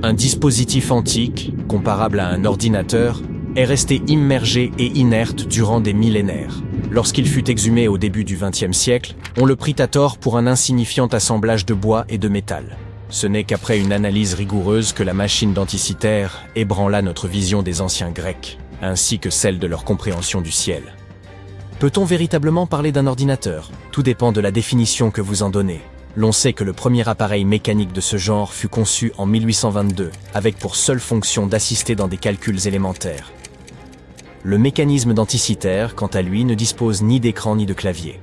Un dispositif antique, comparable à un ordinateur, est resté immergé et inerte durant des millénaires. Lorsqu'il fut exhumé au début du XXe siècle, on le prit à tort pour un insignifiant assemblage de bois et de métal. Ce n'est qu'après une analyse rigoureuse que la machine denticitaire ébranla notre vision des anciens Grecs, ainsi que celle de leur compréhension du ciel. Peut-on véritablement parler d'un ordinateur? Tout dépend de la définition que vous en donnez. L'on sait que le premier appareil mécanique de ce genre fut conçu en 1822, avec pour seule fonction d'assister dans des calculs élémentaires. Le mécanisme denticitaire, quant à lui, ne dispose ni d'écran ni de clavier.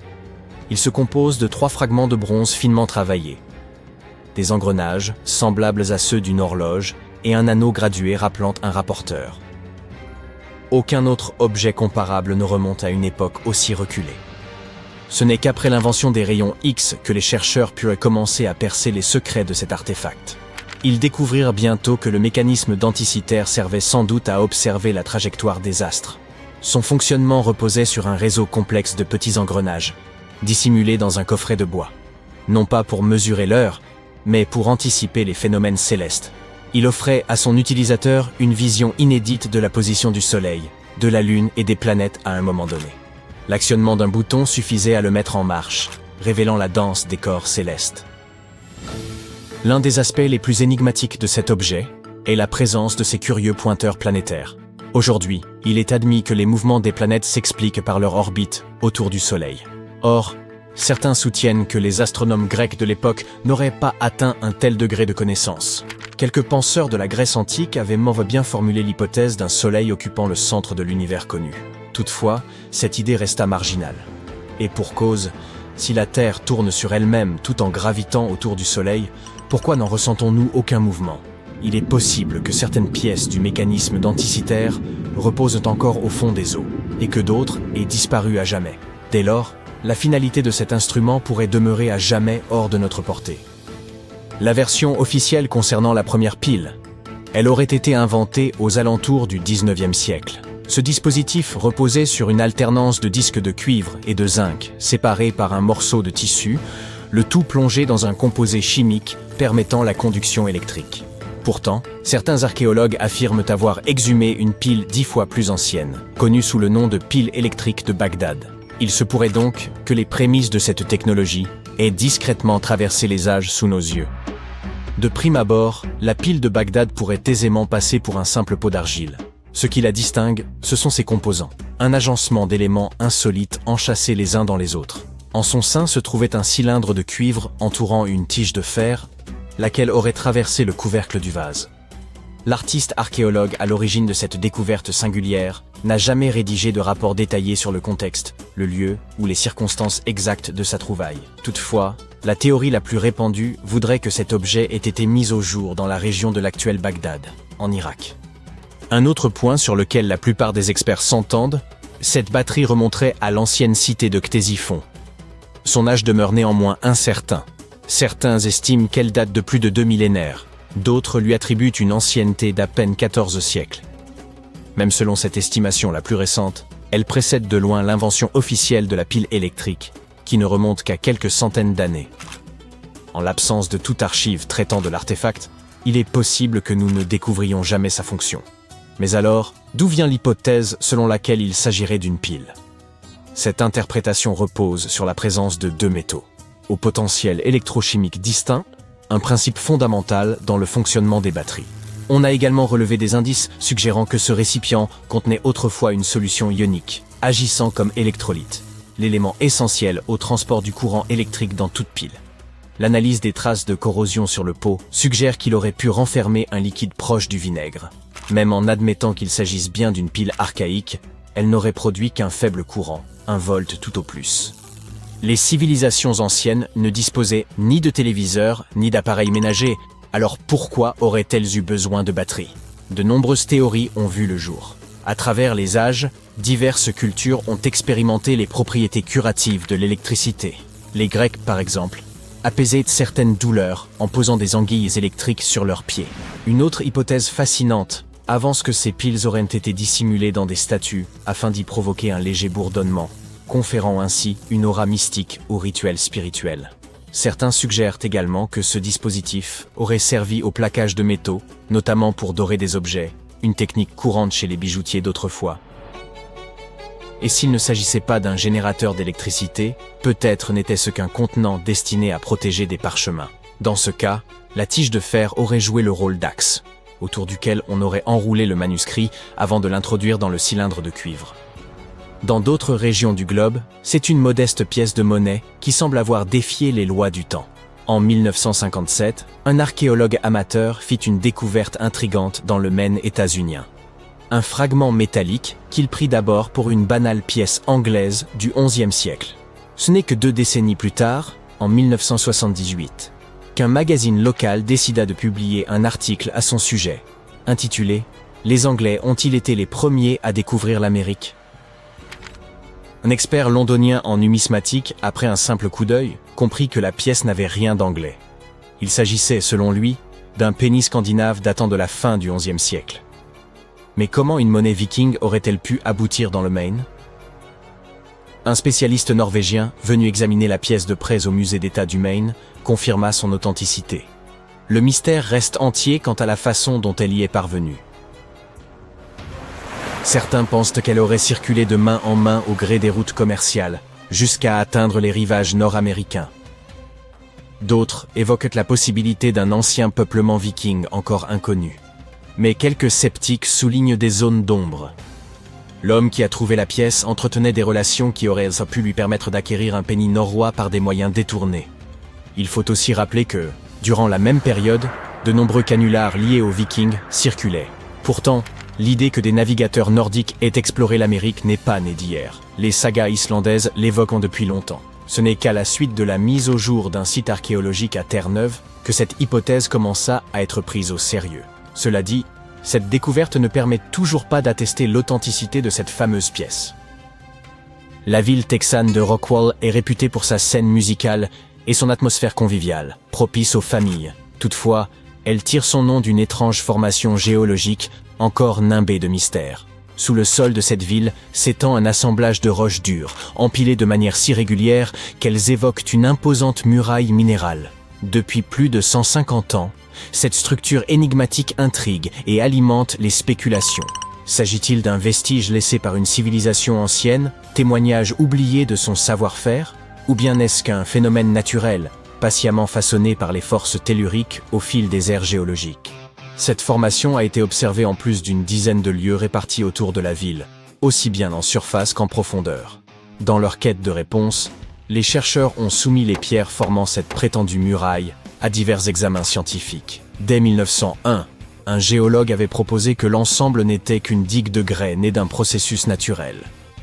Il se compose de 3 fragments de bronze finement travaillés, des engrenages, semblables à ceux d'une horloge, et un anneau gradué rappelant un rapporteur. Aucun autre objet comparable ne remonte à une époque aussi reculée. Ce n'est qu'après l'invention des rayons X que les chercheurs purent commencer à percer les secrets de cet artefact. Ils découvrirent bientôt que le mécanisme denticitaire servait sans doute à observer la trajectoire des astres. Son fonctionnement reposait sur un réseau complexe de petits engrenages, dissimulés dans un coffret de bois. Non pas pour mesurer l'heure, mais pour anticiper les phénomènes célestes. Il offrait à son utilisateur une vision inédite de la position du Soleil, de la Lune et des planètes à un moment donné. L'actionnement d'un bouton suffisait à le mettre en marche, révélant la danse des corps célestes. L'un des aspects les plus énigmatiques de cet objet est la présence de ces curieux pointeurs planétaires. Aujourd'hui, il est admis que les mouvements des planètes s'expliquent par leur orbite autour du Soleil. Or, certains soutiennent que les astronomes grecs de l'époque n'auraient pas atteint un tel degré de connaissance. Quelques penseurs de la Grèce antique avaient bien formulé l'hypothèse d'un Soleil occupant le centre de l'univers connu. Toutefois, cette idée resta marginale. Et pour cause, si la Terre tourne sur elle-même tout en gravitant autour du Soleil, pourquoi n'en ressentons-nous aucun mouvement? Il est possible que certaines pièces du mécanisme denticitaire reposent encore au fond des eaux, et que d'autres aient disparu à jamais. Dès lors, la finalité de cet instrument pourrait demeurer à jamais hors de notre portée. La version officielle concernant la première pile, elle aurait été inventée aux alentours du XIXe siècle. Ce dispositif reposait sur une alternance de disques de cuivre et de zinc, séparés par un morceau de tissu, le tout plongé dans un composé chimique permettant la conduction électrique. Pourtant, certains archéologues affirment avoir exhumé une pile 10 fois plus ancienne, connue sous le nom de pile électrique de Bagdad. Il se pourrait donc que les prémices de cette technologie aient discrètement traversé les âges sous nos yeux. De prime abord, la pile de Bagdad pourrait aisément passer pour un simple pot d'argile. Ce qui la distingue, ce sont ses composants. Un agencement d'éléments insolites enchâssés les uns dans les autres. En son sein se trouvait un cylindre de cuivre entourant une tige de fer, laquelle aurait traversé le couvercle du vase. L'artiste archéologue à l'origine de cette découverte singulière n'a jamais rédigé de rapport détaillé sur le contexte, le lieu ou les circonstances exactes de sa trouvaille. Toutefois, la théorie la plus répandue voudrait que cet objet ait été mis au jour dans la région de l'actuel Bagdad, en Irak. Un autre point sur lequel la plupart des experts s'entendent, cette batterie remonterait à l'ancienne cité de Ctésiphon. Son âge demeure néanmoins incertain. Certains estiment qu'elle date de plus de 2 millénaires, d'autres lui attribuent une ancienneté d'à peine 14 siècles. Même selon cette estimation la plus récente, elle précède de loin l'invention officielle de la pile électrique, qui ne remonte qu'à quelques centaines d'années. En l'absence de toute archive traitant de l'artefact, il est possible que nous ne découvrions jamais sa fonction. Mais alors, d'où vient l'hypothèse selon laquelle il s'agirait d'une pile? Cette interprétation repose sur la présence de 2 métaux, au potentiel électrochimique distinct, un principe fondamental dans le fonctionnement des batteries. On a également relevé des indices suggérant que ce récipient contenait autrefois une solution ionique, agissant comme électrolyte, l'élément essentiel au transport du courant électrique dans toute pile. L'analyse des traces de corrosion sur le pot suggère qu'il aurait pu renfermer un liquide proche du vinaigre. Même en admettant qu'il s'agisse bien d'une pile archaïque, elle n'aurait produit qu'un faible courant, 1 volt tout au plus. Les civilisations anciennes ne disposaient ni de téléviseurs, ni d'appareils ménagers, alors pourquoi auraient-elles eu besoin de batteries? De nombreuses théories ont vu le jour. À travers les âges, diverses cultures ont expérimenté les propriétés curatives de l'électricité. Les Grecs, par exemple, apaisaient certaines douleurs en posant des anguilles électriques sur leurs pieds. Une autre hypothèse fascinante avance que ces piles auraient été dissimulées dans des statues afin d'y provoquer un léger bourdonnement, conférant ainsi une aura mystique au rituel spirituel. Certains suggèrent également que ce dispositif aurait servi au plaquage de métaux, notamment pour dorer des objets, une technique courante chez les bijoutiers d'autrefois. Et s'il ne s'agissait pas d'un générateur d'électricité, peut-être n'était-ce qu'un contenant destiné à protéger des parchemins. Dans ce cas, la tige de fer aurait joué le rôle d'axe, autour duquel on aurait enroulé le manuscrit avant de l'introduire dans le cylindre de cuivre. Dans d'autres régions du globe, c'est une modeste pièce de monnaie qui semble avoir défié les lois du temps. En 1957, un archéologue amateur fit une découverte intrigante dans le Maine états-unien. Un fragment métallique qu'il prit d'abord pour une banale pièce anglaise du XIe siècle. Ce n'est que 2 décennies plus tard, en 1978, qu'un magazine local décida de publier un article à son sujet, intitulé « Les Anglais ont-ils été les premiers à découvrir l'Amérique ?» Un expert londonien en numismatique, après un simple coup d'œil, comprit que la pièce n'avait rien d'anglais. Il s'agissait, selon lui, d'un penny scandinave datant de la fin du XIe siècle. Mais comment une monnaie viking aurait-elle pu aboutir dans le Maine? Un spécialiste norvégien, venu examiner la pièce de près au musée d'État du Maine, confirma son authenticité. Le mystère reste entier quant à la façon dont elle y est parvenue. Certains pensent qu'elle aurait circulé de main en main au gré des routes commerciales, jusqu'à atteindre les rivages nord-américains. D'autres évoquent la possibilité d'un ancien peuplement viking encore inconnu. Mais quelques sceptiques soulignent des zones d'ombre. L'homme qui a trouvé la pièce entretenait des relations qui auraient pu lui permettre d'acquérir un penny norrois par des moyens détournés. Il faut aussi rappeler que, durant la même période, de nombreux canulars liés aux Vikings circulaient. Pourtant, l'idée que des navigateurs nordiques aient exploré l'Amérique n'est pas née d'hier. Les sagas islandaises l'évoquent depuis longtemps. Ce n'est qu'à la suite de la mise au jour d'un site archéologique à Terre-Neuve que cette hypothèse commença à être prise au sérieux. Cela dit, cette découverte ne permet toujours pas d'attester l'authenticité de cette fameuse pièce. La ville texane de Rockwall est réputée pour sa scène musicale et son atmosphère conviviale, propice aux familles. Toutefois, elle tire son nom d'une étrange formation géologique encore nimbée de mystère. Sous le sol de cette ville s'étend un assemblage de roches dures, empilées de manière si régulière qu'elles évoquent une imposante muraille minérale. Depuis plus de 150 ans, cette structure énigmatique intrigue et alimente les spéculations. S'agit-il d'un vestige laissé par une civilisation ancienne, témoignage oublié de son savoir-faire? Ou bien est-ce qu'un phénomène naturel, patiemment façonné par les forces telluriques au fil des ères géologiques? Cette formation a été observée en plus d'une dizaine de lieux répartis autour de la ville, aussi bien en surface qu'en profondeur. Dans leur quête de réponse, les chercheurs ont soumis les pierres formant cette prétendue muraille à divers examens scientifiques. Dès 1901, un géologue avait proposé que l'ensemble n'était qu'une digue de grès née d'un processus naturel.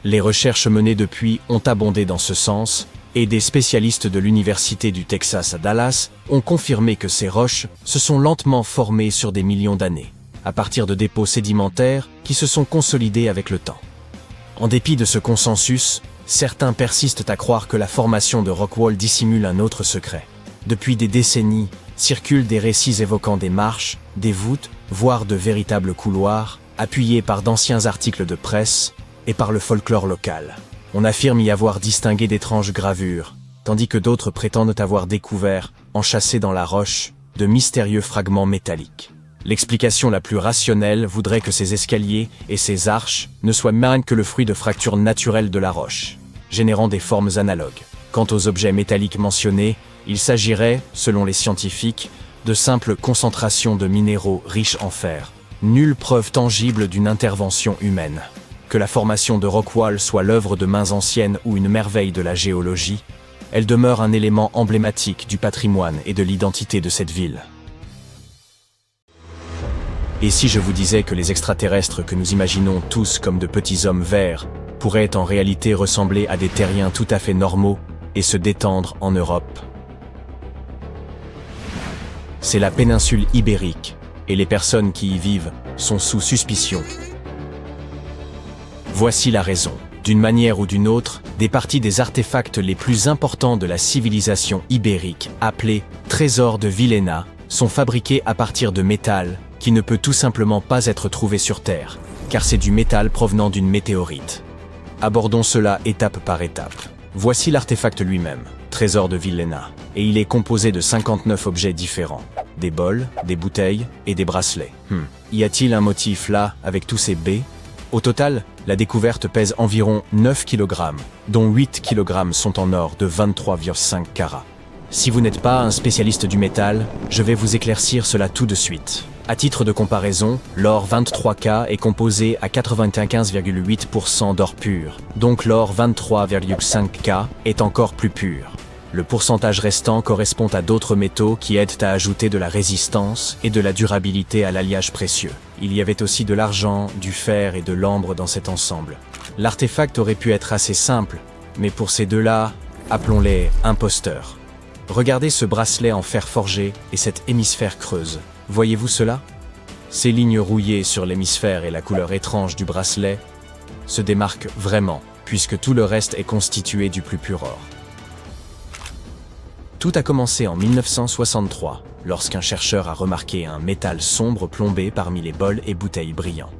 Les recherches menées depuis ont abondé dans ce sens, et des spécialistes de l'Université du Texas à Dallas ont confirmé que ces roches se sont lentement formées sur des millions d'années, à partir de dépôts sédimentaires qui se sont consolidés avec le temps. En dépit de ce consensus, certains persistent à croire que la formation de Rockwall dissimule un autre secret. Depuis des décennies, circulent des récits évoquant des marches, des voûtes, voire de véritables couloirs, appuyés par d'anciens articles de presse et par le folklore local. On affirme y avoir distingué d'étranges gravures, tandis que d'autres prétendent avoir découvert, enchâssés dans la roche, de mystérieux fragments métalliques. L'explication la plus rationnelle voudrait que ces escaliers et ces arches ne soient même que le fruit de fractures naturelles de la roche, générant des formes analogues. Quant aux objets métalliques mentionnés, il s'agirait, selon les scientifiques, de simples concentrations de minéraux riches en fer. Nulle preuve tangible d'une intervention humaine. Que la formation de Rockwall soit l'œuvre de mains anciennes ou une merveille de la géologie, elle demeure un élément emblématique du patrimoine et de l'identité de cette ville. Et si je vous disais que les extraterrestres que nous imaginons tous comme de petits hommes verts pourraient en réalité ressembler à des terriens tout à fait normaux et se détendre en Europe? C'est la péninsule ibérique, et les personnes qui y vivent sont sous suspicion. Voici la raison. D'une manière ou d'une autre, des parties des artefacts les plus importants de la civilisation ibérique, appelés trésors de Villena, sont fabriqués à partir de métal qui ne peut tout simplement pas être trouvé sur Terre, car c'est du métal provenant d'une météorite. Abordons cela étape par étape. Voici l'artefact lui-même, trésor de Villena. et il est composé de 59 objets différents. Des bols, des bouteilles et des bracelets. Y a-t-il un motif là, avec tous ces baies? Au total, la découverte pèse environ 9 kg, dont 8 kg sont en or de 23,5 carats. Si vous n'êtes pas un spécialiste du métal, je vais vous éclaircir cela tout de suite. À titre de comparaison, l'or 23K est composé à 95,8% d'or pur, donc l'or 23,5K est encore plus pur. Le pourcentage restant correspond à d'autres métaux qui aident à ajouter de la résistance et de la durabilité à l'alliage précieux. Il y avait aussi de l'argent, du fer et de l'ambre dans cet ensemble. L'artefact aurait pu être assez simple, mais pour ces deux-là, appelons-les imposteurs. Regardez ce bracelet en fer forgé et cet hémisphère creuse. Voyez-vous cela? Ces lignes rouillées sur l'hémisphère et la couleur étrange du bracelet se démarquent vraiment, puisque tout le reste est constitué du plus pur or. Tout a commencé en 1963, lorsqu'un chercheur a remarqué un métal sombre plombé parmi les bols et bouteilles brillants.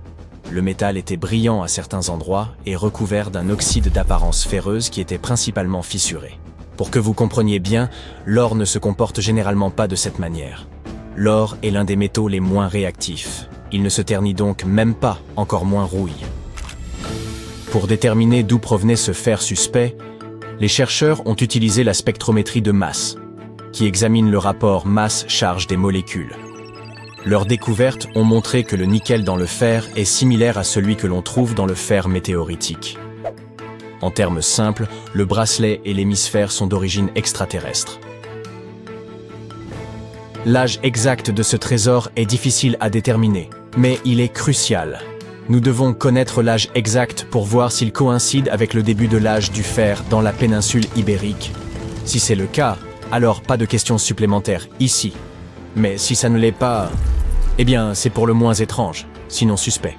Le métal était brillant à certains endroits et recouvert d'un oxyde d'apparence ferreuse qui était principalement fissuré. Pour que vous compreniez bien, l'or ne se comporte généralement pas de cette manière. L'or est l'un des métaux les moins réactifs. Il ne se ternit donc même pas, encore moins rouille. Pour déterminer d'où provenait ce fer suspect, les chercheurs ont utilisé la spectrométrie de masse, qui examine le rapport masse-charge des molécules. Leurs découvertes ont montré que le nickel dans le fer est similaire à celui que l'on trouve dans le fer météoritique. En termes simples, le bracelet et l'hémisphère sont d'origine extraterrestre. L'âge exact de ce trésor est difficile à déterminer, mais il est crucial. Nous devons connaître l'âge exact pour voir s'il coïncide avec le début de l'âge du fer dans la péninsule ibérique. Si c'est le cas, alors pas de questions supplémentaires ici. Mais si ça ne l'est pas, eh bien c'est pour le moins étrange, sinon suspect.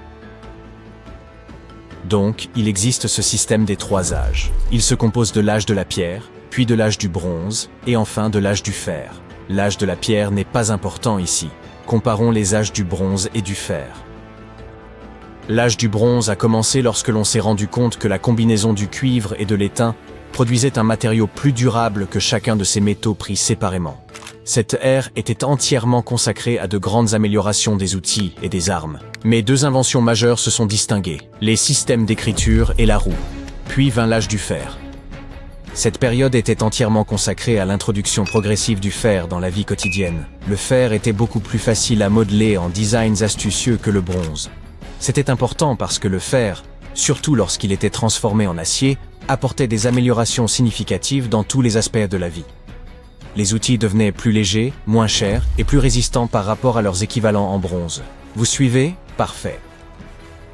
Donc, il existe ce système des trois âges. Il se compose de l'âge de la pierre, puis de l'âge du bronze, et enfin de l'âge du fer. L'âge de la pierre n'est pas important ici. Comparons les âges du bronze et du fer. L'âge du bronze a commencé lorsque l'on s'est rendu compte que la combinaison du cuivre et de l'étain produisait un matériau plus durable que chacun de ces métaux pris séparément. Cette ère était entièrement consacrée à de grandes améliorations des outils et des armes. Mais deux inventions majeures se sont distinguées, les systèmes d'écriture et la roue. Puis vint l'âge du fer. Cette période était entièrement consacrée à l'introduction progressive du fer dans la vie quotidienne. Le fer était beaucoup plus facile à modeler en designs astucieux que le bronze. C'était important parce que le fer, surtout lorsqu'il était transformé en acier, apportait des améliorations significatives dans tous les aspects de la vie. Les outils devenaient plus légers, moins chers et plus résistants par rapport à leurs équivalents en bronze. Vous suivez? Parfait.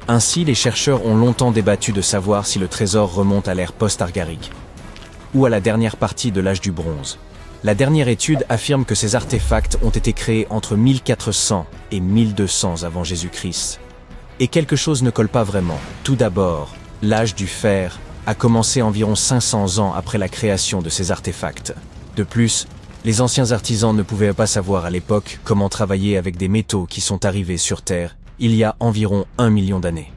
Ainsi, les chercheurs ont longtemps débattu de savoir si le trésor remonte à l'ère post-argarique ou à la dernière partie de l'âge du bronze. La dernière étude affirme que ces artefacts ont été créés entre 1400 et 1200 avant Jésus-Christ. Et quelque chose ne colle pas vraiment. Tout d'abord, l'âge du fer a commencé environ 500 ans après la création de ces artefacts. De plus, les anciens artisans ne pouvaient pas savoir à l'époque comment travailler avec des métaux qui sont arrivés sur Terre il y a environ 1 million d'années.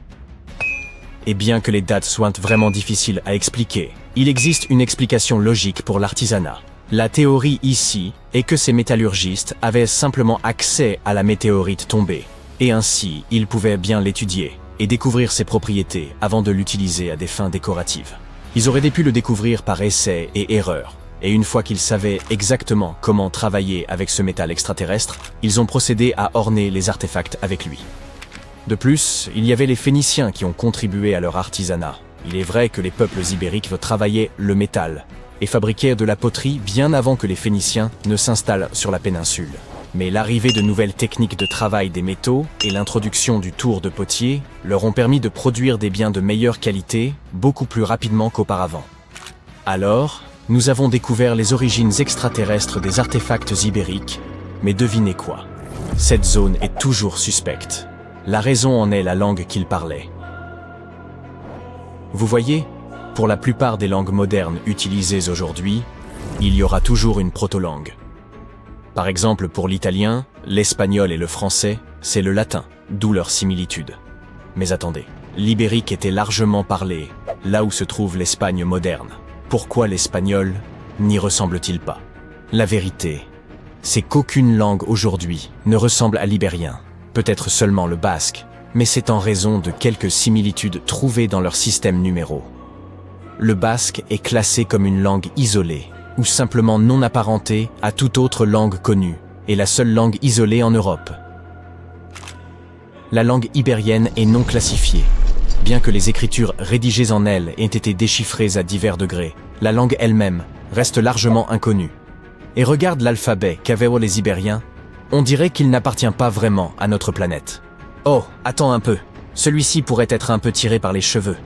Et bien que les dates soient vraiment difficiles à expliquer, il existe une explication logique pour l'artisanat. La théorie ici est que ces métallurgistes avaient simplement accès à la météorite tombée, et ainsi ils pouvaient bien l'étudier et découvrir ses propriétés avant de l'utiliser à des fins décoratives. Ils auraient pu le découvrir par essai et erreur, et une fois qu'ils savaient exactement comment travailler avec ce métal extraterrestre, ils ont procédé à orner les artefacts avec lui. De plus, il y avait les Phéniciens qui ont contribué à leur artisanat. Il est vrai que les peuples ibériques travaillaient le métal et fabriquaient de la poterie bien avant que les Phéniciens ne s'installent sur la péninsule. Mais l'arrivée de nouvelles techniques de travail des métaux et l'introduction du tour de potier leur ont permis de produire des biens de meilleure qualité beaucoup plus rapidement qu'auparavant. Alors, nous avons découvert les origines extraterrestres des artefacts ibériques, mais devinez quoi? Cette zone est toujours suspecte. La raison en est la langue qu'ils parlaient. Vous voyez, pour la plupart des langues modernes utilisées aujourd'hui, il y aura toujours une proto-langue. Par exemple, pour l'italien, l'espagnol et le français, c'est le latin, d'où leur similitude. Mais attendez, l'ibérique était largement parlé, là où se trouve l'Espagne moderne. Pourquoi l'espagnol n'y ressemble-t-il pas? La vérité, c'est qu'aucune langue aujourd'hui ne ressemble à l'ibérien, peut-être seulement le basque, mais c'est en raison de quelques similitudes trouvées dans leur système numéraux. Le basque est classé comme une langue isolée, ou simplement non apparentée à toute autre langue connue, et la seule langue isolée en Europe. La langue ibérienne est non classifiée. Bien que les écritures rédigées en elle aient été déchiffrées à divers degrés, la langue elle-même reste largement inconnue. Et regarde l'alphabet qu'avaient les Ibériens, on dirait qu'il n'appartient pas vraiment à notre planète. Oh, attends un peu, celui-ci pourrait être un peu tiré par les cheveux.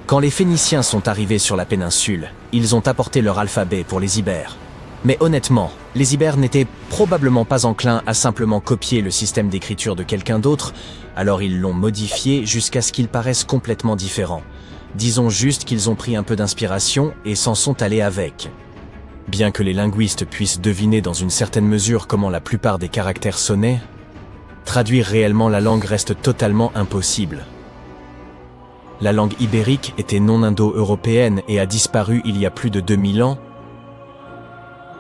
Quand les Phéniciens sont arrivés sur la péninsule, ils ont apporté leur alphabet pour les Ibères. Mais honnêtement, les Ibères n'étaient probablement pas enclins à simplement copier le système d'écriture de quelqu'un d'autre, alors ils l'ont modifié jusqu'à ce qu'il paraisse complètement différent. Disons juste qu'ils ont pris un peu d'inspiration et s'en sont allés avec. Bien que les linguistes puissent deviner dans une certaine mesure comment la plupart des caractères sonnaient, traduire réellement la langue reste totalement impossible. La langue ibérique était non indo-européenne et a disparu il y a plus de 2000 ans,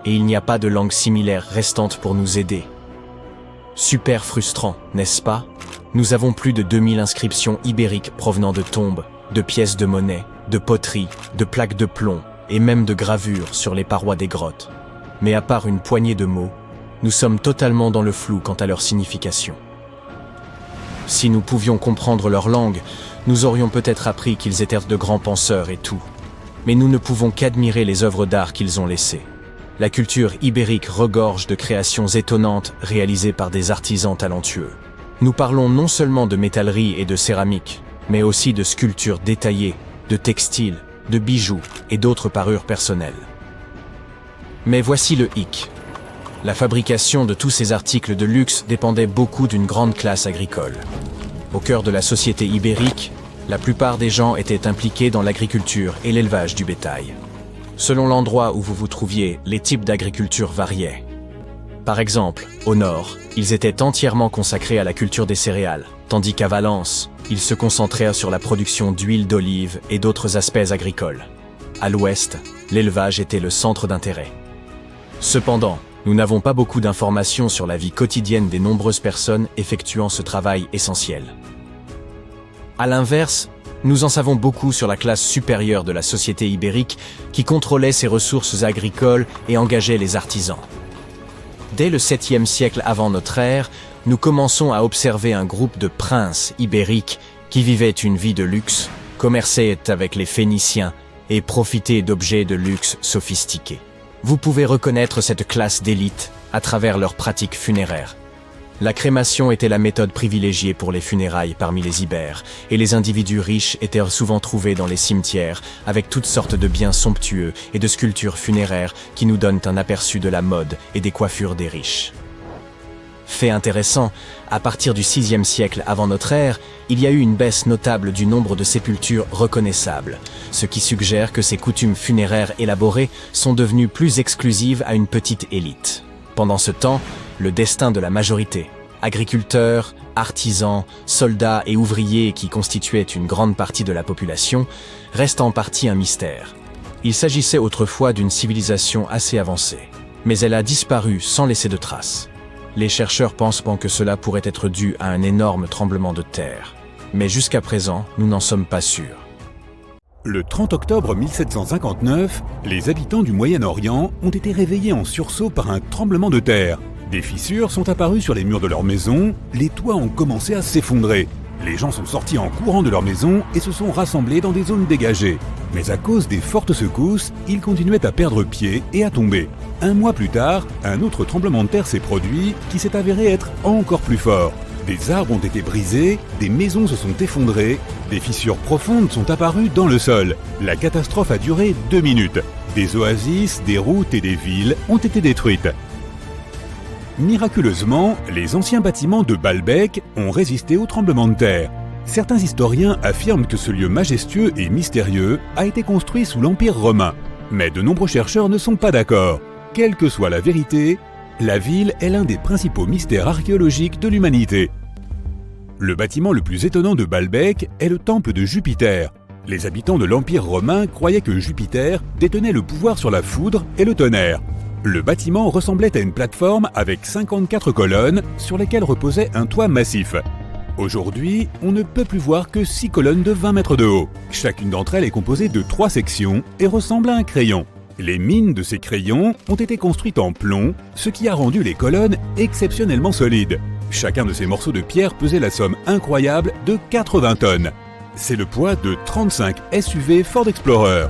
et il n'y a pas de langue similaire restante pour nous aider. Super frustrant, n'est-ce pas? Nous avons plus de 2000 inscriptions ibériques provenant de tombes, de pièces de monnaie, de poteries, de plaques de plomb, et même de gravures sur les parois des grottes. Mais à part une poignée de mots, nous sommes totalement dans le flou quant à leur signification. Si nous pouvions comprendre leur langue, nous aurions peut-être appris qu'ils étaient de grands penseurs et tout. Mais nous ne pouvons qu'admirer les œuvres d'art qu'ils ont laissées. La culture ibérique regorge de créations étonnantes réalisées par des artisans talentueux. Nous parlons non seulement de métallerie et de céramique, mais aussi de sculptures détaillées, de textiles, de bijoux et d'autres parures personnelles. Mais voici le hic. La fabrication de tous ces articles de luxe dépendait beaucoup d'une grande classe agricole. Au cœur de la société ibérique, la plupart des gens étaient impliqués dans l'agriculture et l'élevage du bétail. Selon l'endroit où vous vous trouviez, les types d'agriculture variaient. Par exemple, au nord, ils étaient entièrement consacrés à la culture des céréales, tandis qu'à Valence, ils se concentraient sur la production d'huile d'olive et d'autres aspects agricoles. À l'ouest, l'élevage était le centre d'intérêt. Cependant, nous n'avons pas beaucoup d'informations sur la vie quotidienne des nombreuses personnes effectuant ce travail essentiel. À l'inverse, nous en savons beaucoup sur la classe supérieure de la société ibérique qui contrôlait ses ressources agricoles et engageait les artisans. Dès le 7e siècle avant notre ère, nous commençons à observer un groupe de princes ibériques qui vivaient une vie de luxe, commerçaient avec les Phéniciens et profitaient d'objets de luxe sophistiqués. Vous pouvez reconnaître cette classe d'élite à travers leurs pratiques funéraires. La crémation était la méthode privilégiée pour les funérailles parmi les Ibères, et les individus riches étaient souvent trouvés dans les cimetières, avec toutes sortes de biens somptueux et de sculptures funéraires qui nous donnent un aperçu de la mode et des coiffures des riches. Fait intéressant, à partir du 6e siècle avant notre ère, il y a eu une baisse notable du nombre de sépultures reconnaissables, ce qui suggère que ces coutumes funéraires élaborées sont devenues plus exclusives à une petite élite. Pendant ce temps, le destin de la majorité, agriculteurs, artisans, soldats et ouvriers qui constituaient une grande partie de la population, reste en partie un mystère. Il s'agissait autrefois d'une civilisation assez avancée, mais elle a disparu sans laisser de traces. Les chercheurs pensent que cela pourrait être dû à un énorme tremblement de terre. Mais jusqu'à présent, nous n'en sommes pas sûrs. Le 30 octobre 1759, les habitants du Moyen-Orient ont été réveillés en sursaut par un tremblement de terre. Des fissures sont apparues sur les murs de leur maison, les toits ont commencé à s'effondrer. Les gens sont sortis en courant de leur maison et se sont rassemblés dans des zones dégagées. Mais à cause des fortes secousses, ils continuaient à perdre pied et à tomber. Un mois plus tard, un autre tremblement de terre s'est produit qui s'est avéré être encore plus fort. Des arbres ont été brisés, des maisons se sont effondrées, des fissures profondes sont apparues dans le sol. La catastrophe a duré 2 minutes. Des oasis, des routes et des villes ont été détruites. Miraculeusement, les anciens bâtiments de Baalbek ont résisté au tremblement de terre. Certains historiens affirment que ce lieu majestueux et mystérieux a été construit sous l'Empire romain. Mais de nombreux chercheurs ne sont pas d'accord. Quelle que soit la vérité, la ville est l'un des principaux mystères archéologiques de l'humanité. Le bâtiment le plus étonnant de Baalbek est le temple de Jupiter. Les habitants de l'Empire romain croyaient que Jupiter détenait le pouvoir sur la foudre et le tonnerre. Le bâtiment ressemblait à une plateforme avec 54 colonnes sur lesquelles reposait un toit massif. Aujourd'hui, on ne peut plus voir que 6 colonnes de 20 mètres de haut. Chacune d'entre elles est composée de 3 sections et ressemble à un crayon. Les mines de ces crayons ont été construites en plomb, ce qui a rendu les colonnes exceptionnellement solides. Chacun de ces morceaux de pierre pesait la somme incroyable de 80 tonnes. C'est le poids de 35 SUV Ford Explorer.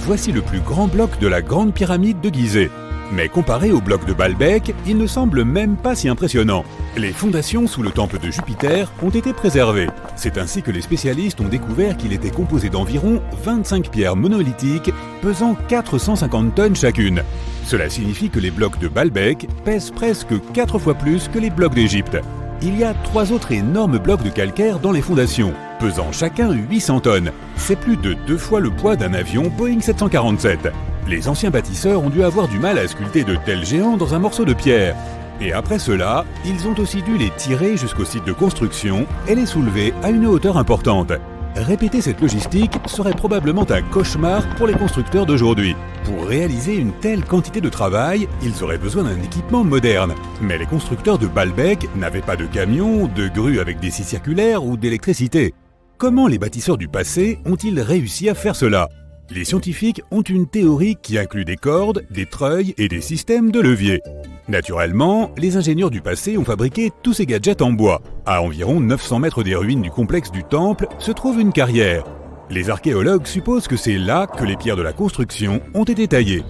Voici le plus grand bloc de la Grande Pyramide de Gizeh. Mais comparé au bloc de Baalbek, il ne semble même pas si impressionnant. Les fondations sous le temple de Jupiter ont été préservées. C'est ainsi que les spécialistes ont découvert qu'il était composé d'environ 25 pierres monolithiques pesant 450 tonnes chacune. Cela signifie que les blocs de Baalbek pèsent presque 4 fois plus que les blocs d'Égypte. Il y a 3 autres énormes blocs de calcaire dans les fondations, pesant chacun 800 tonnes. C'est plus de 2 fois le poids d'un avion Boeing 747. Les anciens bâtisseurs ont dû avoir du mal à sculpter de tels géants dans un morceau de pierre. Et après cela, ils ont aussi dû les tirer jusqu'au site de construction et les soulever à une hauteur importante. Répéter cette logistique serait probablement un cauchemar pour les constructeurs d'aujourd'hui. Pour réaliser une telle quantité de travail, ils auraient besoin d'un équipement moderne. Mais les constructeurs de Baalbek n'avaient pas de camions, de grues avec des scies circulaires ou d'électricité. Comment les bâtisseurs du passé ont-ils réussi à faire cela ? Les scientifiques ont une théorie qui inclut des cordes, des treuils et des systèmes de levier. Naturellement, les ingénieurs du passé ont fabriqué tous ces gadgets en bois. À environ 900 mètres des ruines du complexe du temple se trouve une carrière. Les archéologues supposent que c'est là que les pierres de la construction ont été taillées.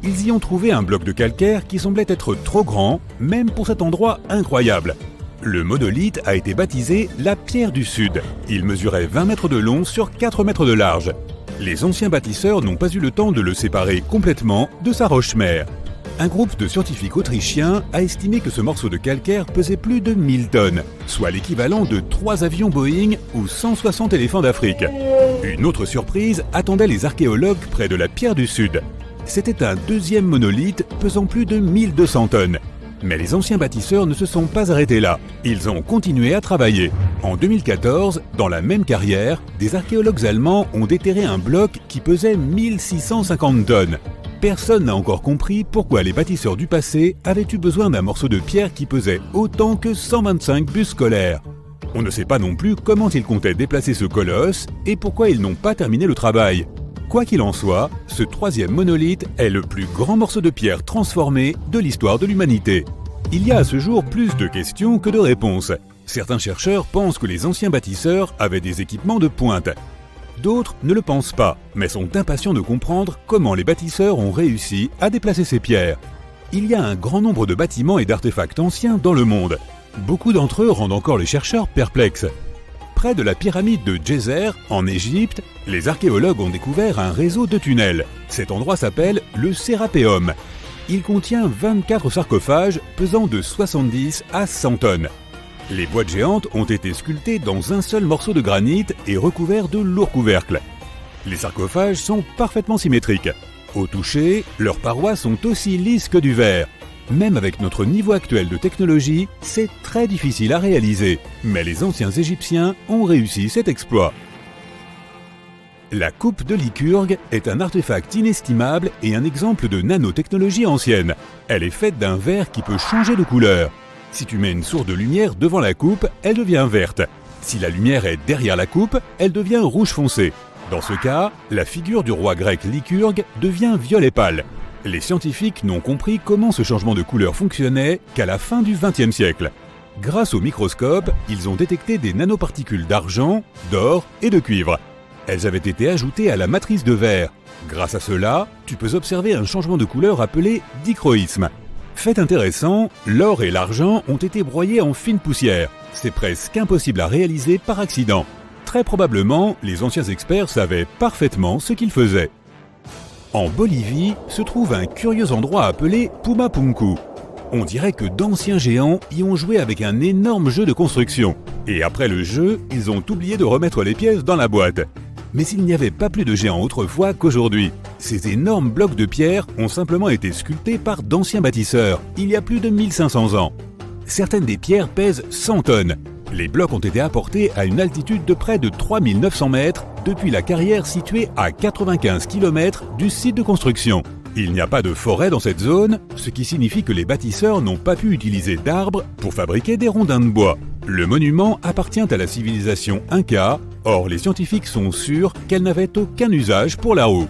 Ils y ont trouvé un bloc de calcaire qui semblait être trop grand, même pour cet endroit incroyable. Le monolithe a été baptisé la pierre du Sud. Il mesurait 20 mètres de long sur 4 mètres de large. Les anciens bâtisseurs n'ont pas eu le temps de le séparer complètement de sa roche-mère. Un groupe de scientifiques autrichiens a estimé que ce morceau de calcaire pesait plus de 1000 tonnes, soit l'équivalent de 3 avions Boeing ou 160 éléphants d'Afrique. Une autre surprise attendait les archéologues près de la pierre du Sud. C'était un deuxième monolithe pesant plus de 1200 tonnes. Mais les anciens bâtisseurs ne se sont pas arrêtés là. Ils ont continué à travailler. En 2014, dans la même carrière, des archéologues allemands ont déterré un bloc qui pesait 1650 tonnes. Personne n'a encore compris pourquoi les bâtisseurs du passé avaient eu besoin d'un morceau de pierre qui pesait autant que 125 bus scolaires. On ne sait pas non plus comment ils comptaient déplacer ce colosse et pourquoi ils n'ont pas terminé le travail. Quoi qu'il en soit, ce troisième monolithe est le plus grand morceau de pierre transformé de l'histoire de l'humanité. Il y a à ce jour plus de questions que de réponses. Certains chercheurs pensent que les anciens bâtisseurs avaient des équipements de pointe. D'autres ne le pensent pas, mais sont impatients de comprendre comment les bâtisseurs ont réussi à déplacer ces pierres. Il y a un grand nombre de bâtiments et d'artefacts anciens dans le monde. Beaucoup d'entre eux rendent encore les chercheurs perplexes. Près de la pyramide de Djeser, en Égypte, les archéologues ont découvert un réseau de tunnels. Cet endroit s'appelle le Sérapéum. Il contient 24 sarcophages pesant de 70 à 100 tonnes. Les boîtes géantes ont été sculptées dans un seul morceau de granit et recouverts de lourds couvercles. Les sarcophages sont parfaitement symétriques. Au toucher, leurs parois sont aussi lisses que du verre. Même avec notre niveau actuel de technologie, c'est très difficile à réaliser. Mais les anciens Égyptiens ont réussi cet exploit. La coupe de Lycurgue est un artefact inestimable et un exemple de nanotechnologie ancienne. Elle est faite d'un verre qui peut changer de couleur. Si tu mets une source de lumière devant la coupe, elle devient verte. Si la lumière est derrière la coupe, elle devient rouge foncé. Dans ce cas, la figure du roi grec Lycurgue devient violet pâle. Les scientifiques n'ont compris comment ce changement de couleur fonctionnait qu'à la fin du XXe siècle. Grâce au microscope, ils ont détecté des nanoparticules d'argent, d'or et de cuivre. Elles avaient été ajoutées à la matrice de verre. Grâce à cela, tu peux observer un changement de couleur appelé dichroïsme. Fait intéressant, l'or et l'argent ont été broyés en fine poussière. C'est presque impossible à réaliser par accident. Très probablement, les anciens experts savaient parfaitement ce qu'ils faisaient. En Bolivie se trouve un curieux endroit appelé Pumapunku. On dirait que d'anciens géants y ont joué avec un énorme jeu de construction. Et après le jeu, ils ont oublié de remettre les pièces dans la boîte. Mais il n'y avait pas plus de géants autrefois qu'aujourd'hui. Ces énormes blocs de pierre ont simplement été sculptés par d'anciens bâtisseurs, il y a plus de 1500 ans. Certaines des pierres pèsent 100 tonnes. Les blocs ont été apportés à une altitude de près de 3900 mètres depuis la carrière située à 95 km du site de construction. Il n'y a pas de forêt dans cette zone, ce qui signifie que les bâtisseurs n'ont pas pu utiliser d'arbres pour fabriquer des rondins de bois. Le monument appartient à la civilisation Inca, or les scientifiques sont sûrs qu'elle n'avait aucun usage pour la roue.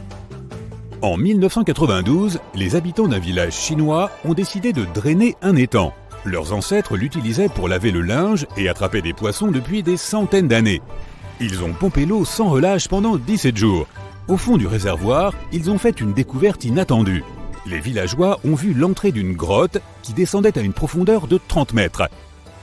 En 1992, les habitants d'un village chinois ont décidé de drainer un étang. Leurs ancêtres l'utilisaient pour laver le linge et attraper des poissons depuis des centaines d'années. Ils ont pompé l'eau sans relâche pendant 17 jours. Au fond du réservoir, ils ont fait une découverte inattendue. Les villageois ont vu l'entrée d'une grotte qui descendait à une profondeur de 30 mètres.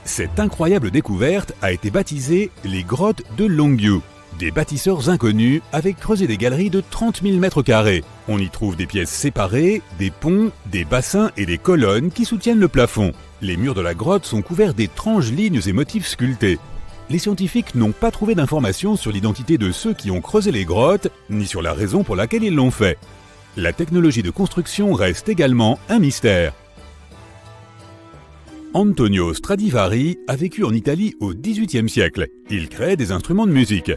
Cette incroyable découverte a été baptisée les grottes de Longyu. Des bâtisseurs inconnus avaient creusé des galeries de 30 000 mètres carrés. On y trouve des pièces séparées, des ponts, des bassins et des colonnes qui soutiennent le plafond. Les murs de la grotte sont couverts d'étranges lignes et motifs sculptés. Les scientifiques n'ont pas trouvé d'informations sur l'identité de ceux qui ont creusé les grottes, ni sur la raison pour laquelle ils l'ont fait. La technologie de construction reste également un mystère. Antonio Stradivari a vécu en Italie au XVIIIe siècle. Il créait des instruments de musique.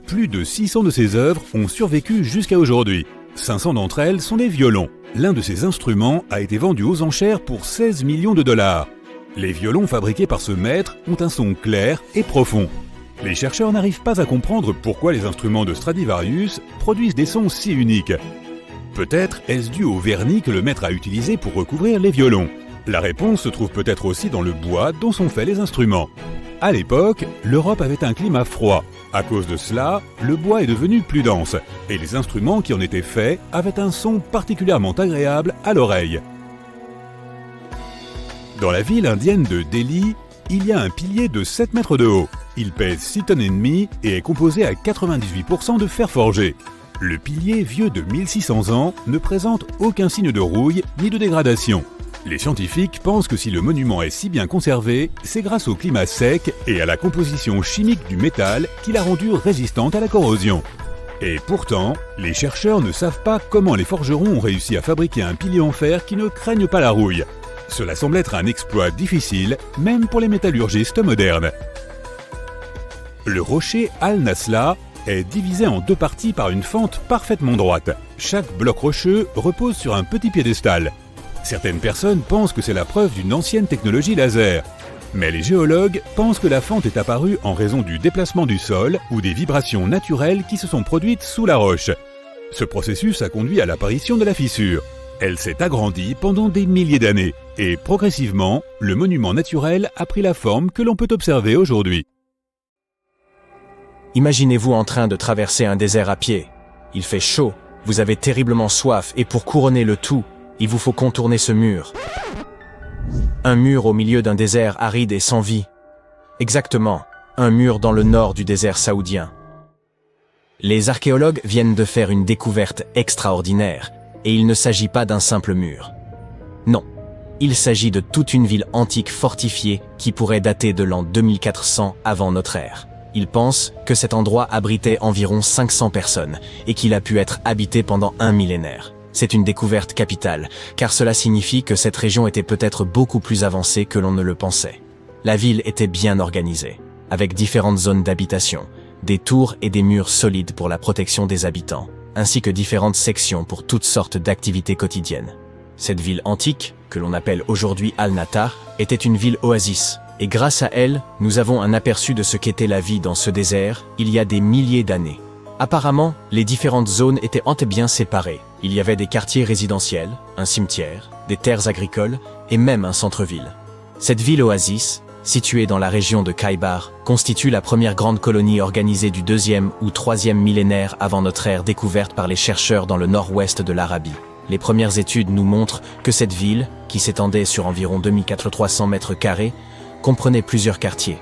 Plus de 600 de ses œuvres ont survécu jusqu'à aujourd'hui. 500 d'entre elles sont des violons. L'un de ces instruments a été vendu aux enchères pour 16 millions de dollars. Les violons fabriqués par ce maître ont un son clair et profond. Les chercheurs n'arrivent pas à comprendre pourquoi les instruments de Stradivarius produisent des sons si uniques. Peut-être est-ce dû au vernis que le maître a utilisé pour recouvrir les violons. La réponse se trouve peut-être aussi dans le bois dont sont faits les instruments. À l'époque, l'Europe avait un climat froid. À cause de cela, le bois est devenu plus dense, et les instruments qui en étaient faits avaient un son particulièrement agréable à l'oreille. Dans la ville indienne de Delhi, il y a un pilier de 7 mètres de haut. Il pèse 6 tonnes et demie et est composé à 98% de fer forgé. Le pilier, vieux de 1600 ans, ne présente aucun signe de rouille ni de dégradation. Les scientifiques pensent que si le monument est si bien conservé, c'est grâce au climat sec et à la composition chimique du métal qui l'a rendu résistante à la corrosion. Et pourtant, les chercheurs ne savent pas comment les forgerons ont réussi à fabriquer un pilier en fer qui ne craigne pas la rouille. Cela semble être un exploit difficile, même pour les métallurgistes modernes. Le rocher Al-Nasla est divisé en deux parties par une fente parfaitement droite. Chaque bloc rocheux repose sur un petit piédestal. Certaines personnes pensent que c'est la preuve d'une ancienne technologie laser. Mais les géologues pensent que la fente est apparue en raison du déplacement du sol ou des vibrations naturelles qui se sont produites sous la roche. Ce processus a conduit à l'apparition de la fissure. Elle s'est agrandie pendant des milliers d'années et progressivement, le monument naturel a pris la forme que l'on peut observer aujourd'hui. Imaginez-vous en train de traverser un désert à pied. Il fait chaud, vous avez terriblement soif et pour couronner le tout, il vous faut contourner ce mur. Un mur au milieu d'un désert aride et sans vie. Exactement, un mur dans le nord du désert saoudien. Les archéologues viennent de faire une découverte extraordinaire, et il ne s'agit pas d'un simple mur. Non, il s'agit de toute une ville antique fortifiée qui pourrait dater de l'an 2400 avant notre ère. Ils pensent que cet endroit abritait environ 500 personnes et qu'il a pu être habité pendant un millénaire. C'est une découverte capitale, car cela signifie que cette région était peut-être beaucoup plus avancée que l'on ne le pensait. La ville était bien organisée, avec différentes zones d'habitation, des tours et des murs solides pour la protection des habitants, ainsi que différentes sections pour toutes sortes d'activités quotidiennes. Cette ville antique, que l'on appelle aujourd'hui Al-Natar, était une ville oasis, et grâce à elle, nous avons un aperçu de ce qu'était la vie dans ce désert il y a des milliers d'années. Apparemment, les différentes zones étaient bien séparées. Il y avait des quartiers résidentiels, un cimetière, des terres agricoles et même un centre-ville. Cette ville oasis, située dans la région de Khyber, constitue la première grande colonie organisée du 2e ou 3e millénaire avant notre ère découverte par les chercheurs dans le nord-ouest de l'Arabie. Les premières études nous montrent que cette ville, qui s'étendait sur environ 2300 mètres carrés, comprenait plusieurs quartiers,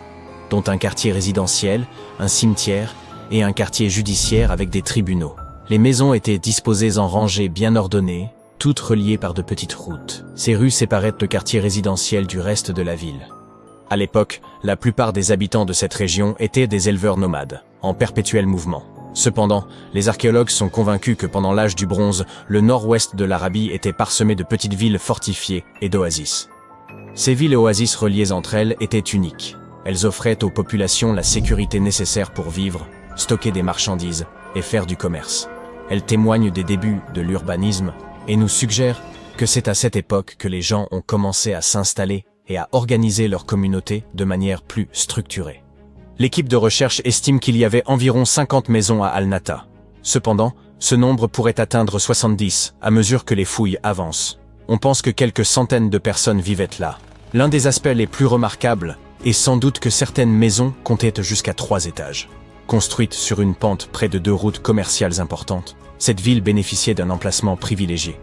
dont un quartier résidentiel, un cimetière et un quartier judiciaire avec des tribunaux. Les maisons étaient disposées en rangées bien ordonnées, toutes reliées par de petites routes. Ces rues séparaient le quartier résidentiel du reste de la ville. À l'époque, la plupart des habitants de cette région étaient des éleveurs nomades, en perpétuel mouvement. Cependant, les archéologues sont convaincus que pendant l'âge du bronze, le nord-ouest de l'Arabie était parsemé de petites villes fortifiées et d'oasis. Ces villes et oasis reliées entre elles étaient uniques. Elles offraient aux populations la sécurité nécessaire pour vivre, stocker des marchandises et faire du commerce. Elles témoignent des débuts de l'urbanisme et nous suggère que c'est à cette époque que les gens ont commencé à s'installer et à organiser leur communauté de manière plus structurée. L'équipe de recherche estime qu'il y avait environ 50 maisons à Al-Nata. Cependant, ce nombre pourrait atteindre 70 à mesure que les fouilles avancent. On pense que quelques centaines de personnes vivaient là. L'un des aspects les plus remarquables est sans doute que certaines maisons comptaient jusqu'à 3 étages. Construite sur une pente près de 2 routes commerciales importantes, cette ville bénéficiait d'un emplacement privilégié.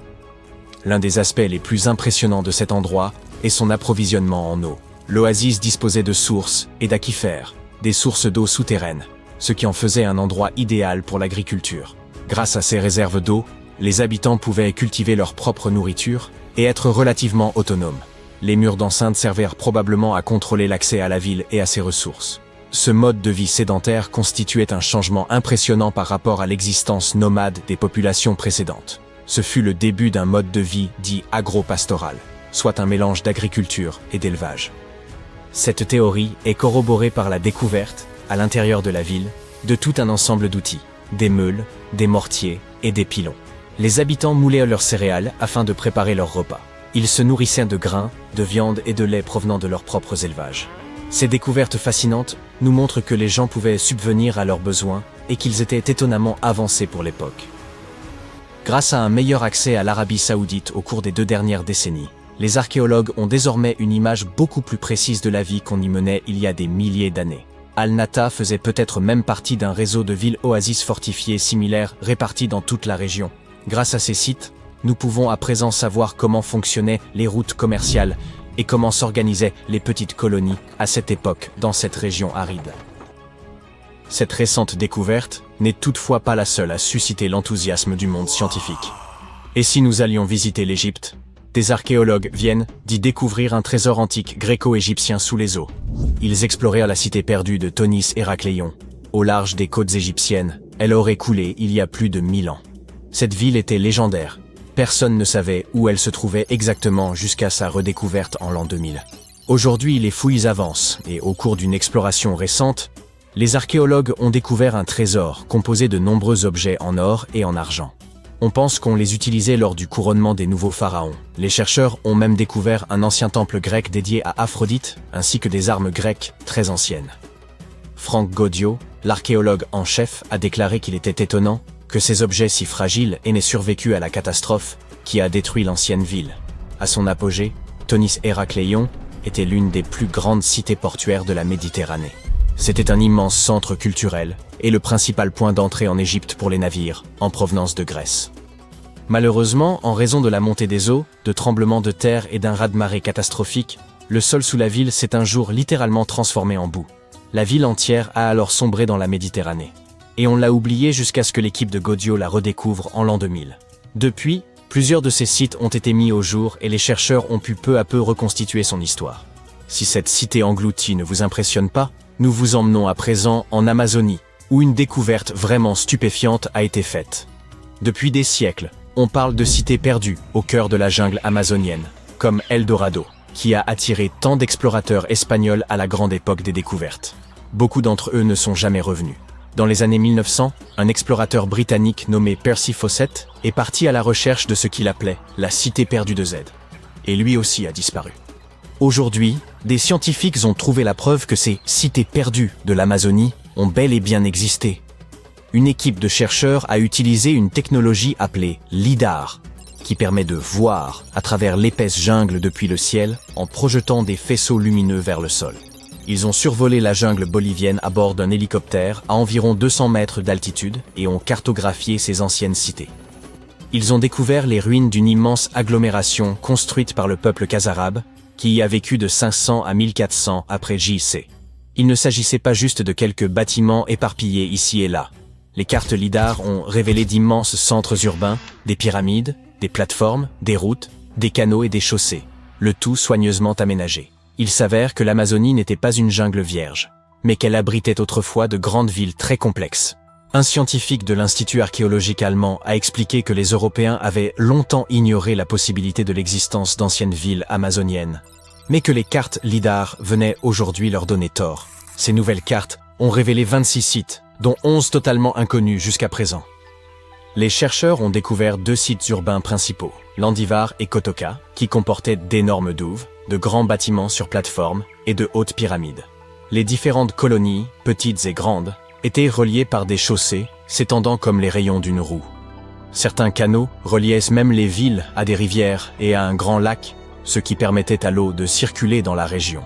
L'un des aspects les plus impressionnants de cet endroit est son approvisionnement en eau. L'oasis disposait de sources et d'aquifères, des sources d'eau souterraines, ce qui en faisait un endroit idéal pour l'agriculture. Grâce à ces réserves d'eau, les habitants pouvaient cultiver leur propre nourriture et être relativement autonomes. Les murs d'enceinte servirent probablement à contrôler l'accès à la ville et à ses ressources. Ce mode de vie sédentaire constituait un changement impressionnant par rapport à l'existence nomade des populations précédentes. Ce fut le début d'un mode de vie dit agro-pastoral, soit un mélange d'agriculture et d'élevage. Cette théorie est corroborée par la découverte, à l'intérieur de la ville, de tout un ensemble d'outils, des meules, des mortiers et des pilons. Les habitants moulaient leurs céréales afin de préparer leurs repas. Ils se nourrissaient de grains, de viande et de lait provenant de leurs propres élevages. Ces découvertes fascinantes nous montrent que les gens pouvaient subvenir à leurs besoins et qu'ils étaient étonnamment avancés pour l'époque. Grâce à un meilleur accès à l'Arabie Saoudite au cours des 2 dernières décennies, les archéologues ont désormais une image beaucoup plus précise de la vie qu'on y menait il y a des milliers d'années. Al-Nata faisait peut-être même partie d'un réseau de villes oasis fortifiées similaires réparties dans toute la région. Grâce à ces sites, nous pouvons à présent savoir comment fonctionnaient les routes commerciales et comment s'organisaient les petites colonies à cette époque dans cette région aride. Cette récente découverte n'est toutefois pas la seule à susciter l'enthousiasme du monde scientifique. Et si nous allions visiter l'Égypte, des archéologues viennent d'y découvrir un trésor antique gréco-égyptien sous les eaux. Ils explorèrent la cité perdue de Tonis Héracléon. Au large des côtes égyptiennes, elle aurait coulé il y a plus de 1000 ans. Cette ville était légendaire. Personne ne savait où elle se trouvait exactement jusqu'à sa redécouverte en l'an 2000. Aujourd'hui, les fouilles avancent et au cours d'une exploration récente, les archéologues ont découvert un trésor composé de nombreux objets en or et en argent. On pense qu'on les utilisait lors du couronnement des nouveaux pharaons. Les chercheurs ont même découvert un ancien temple grec dédié à Aphrodite, ainsi que des armes grecques très anciennes. Frank Goddio, l'archéologue en chef, a déclaré qu'il était étonnant que ces objets si fragiles aient survécu à la catastrophe qui a détruit l'ancienne ville. À son apogée, Tonis Héracléon était l'une des plus grandes cités portuaires de la Méditerranée. C'était un immense centre culturel et le principal point d'entrée en Égypte pour les navires en provenance de Grèce. Malheureusement, en raison de la montée des eaux, de tremblements de terre et d'un raz-de-marée catastrophique, le sol sous la ville s'est un jour littéralement transformé en boue. La ville entière a alors sombré dans la Méditerranée. Et on l'a oublié jusqu'à ce que l'équipe de Goddio la redécouvre en l'an 2000. Depuis, plusieurs de ces sites ont été mis au jour et les chercheurs ont pu peu à peu reconstituer son histoire. Si cette cité engloutie ne vous impressionne pas, nous vous emmenons à présent en Amazonie, où une découverte vraiment stupéfiante a été faite. Depuis des siècles, on parle de cités perdues au cœur de la jungle amazonienne, comme El Dorado, qui a attiré tant d'explorateurs espagnols à la grande époque des découvertes. Beaucoup d'entre eux ne sont jamais revenus. Dans les années 1900, un explorateur britannique nommé Percy Fawcett est parti à la recherche de ce qu'il appelait la cité perdue de Z. Et lui aussi a disparu. Aujourd'hui, des scientifiques ont trouvé la preuve que ces cités perdues de l'Amazonie ont bel et bien existé. Une équipe de chercheurs a utilisé une technologie appelée LIDAR, qui permet de voir à travers l'épaisse jungle depuis le ciel en projetant des faisceaux lumineux vers le sol. Ils ont survolé la jungle bolivienne à bord d'un hélicoptère à environ 200 mètres d'altitude et ont cartographié ces anciennes cités. Ils ont découvert les ruines d'une immense agglomération construite par le peuple khazarabe, qui y a vécu de 500 à 1400 après J.C. Il ne s'agissait pas juste de quelques bâtiments éparpillés ici et là. Les cartes LIDAR ont révélé d'immenses centres urbains, des pyramides, des plateformes, des routes, des canaux et des chaussées, le tout soigneusement aménagé. Il s'avère que l'Amazonie n'était pas une jungle vierge, mais qu'elle abritait autrefois de grandes villes très complexes. Un scientifique de l'Institut archéologique allemand a expliqué que les Européens avaient longtemps ignoré la possibilité de l'existence d'anciennes villes amazoniennes, mais que les cartes LIDAR venaient aujourd'hui leur donner tort. Ces nouvelles cartes ont révélé 26 sites, dont 11 totalement inconnus jusqu'à présent. Les chercheurs ont découvert 2 sites urbains principaux, Landivar et Kotoka, qui comportaient d'énormes douves, de grands bâtiments sur plateforme et de hautes pyramides. Les différentes colonies, petites et grandes, étaient reliées par des chaussées s'étendant comme les rayons d'une roue. Certains canaux reliaient même les villes à des rivières et à un grand lac, ce qui permettait à l'eau de circuler dans la région.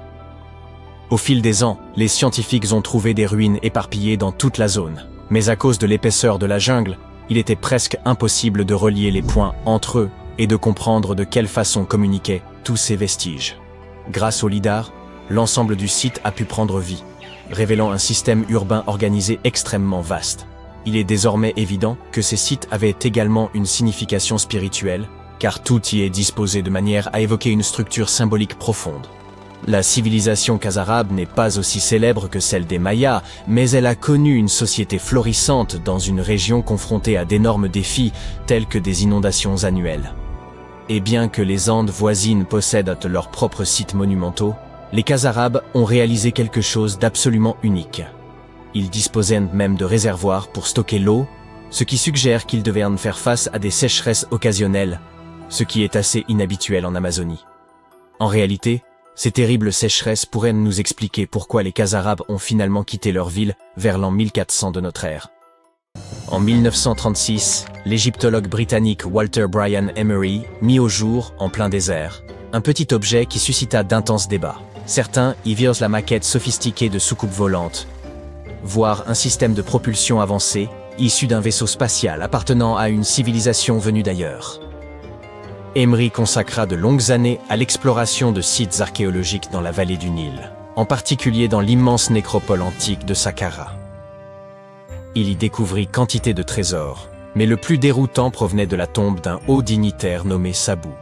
Au fil des ans, les scientifiques ont trouvé des ruines éparpillées dans toute la zone, mais à cause de l'épaisseur de la jungle, il était presque impossible de relier les points entre eux et de comprendre de quelle façon communiquaient tous ces vestiges. Grâce au lidar, l'ensemble du site a pu prendre vie, révélant un système urbain organisé extrêmement vaste. Il est désormais évident que ces sites avaient également une signification spirituelle, car tout y est disposé de manière à évoquer une structure symbolique profonde. La civilisation khazarabe n'est pas aussi célèbre que celle des Mayas, mais elle a connu une société florissante dans une région confrontée à d'énormes défis tels que des inondations annuelles. Et bien que les Andes voisines possèdent leurs propres sites monumentaux, les Khazarabes ont réalisé quelque chose d'absolument unique. Ils disposaient même de réservoirs pour stocker l'eau, ce qui suggère qu'ils devaient faire face à des sécheresses occasionnelles, ce qui est assez inhabituel en Amazonie. En réalité, ces terribles sécheresses pourraient nous expliquer pourquoi les Khazarabes ont finalement quitté leur ville vers l'an 1400 de notre ère. En 1936, l'égyptologue britannique Walter Bryan Emery mit au jour, en plein désert, un petit objet qui suscita d'intenses débats. Certains y virent la maquette sophistiquée de soucoupes volantes, voire un système de propulsion avancé, issu d'un vaisseau spatial appartenant à une civilisation venue d'ailleurs. Emery consacra de longues années à l'exploration de sites archéologiques dans la vallée du Nil, en particulier dans l'immense nécropole antique de Saqqara. Il y découvrit quantité de trésors, mais le plus déroutant provenait de la tombe d'un haut dignitaire nommé Sabou.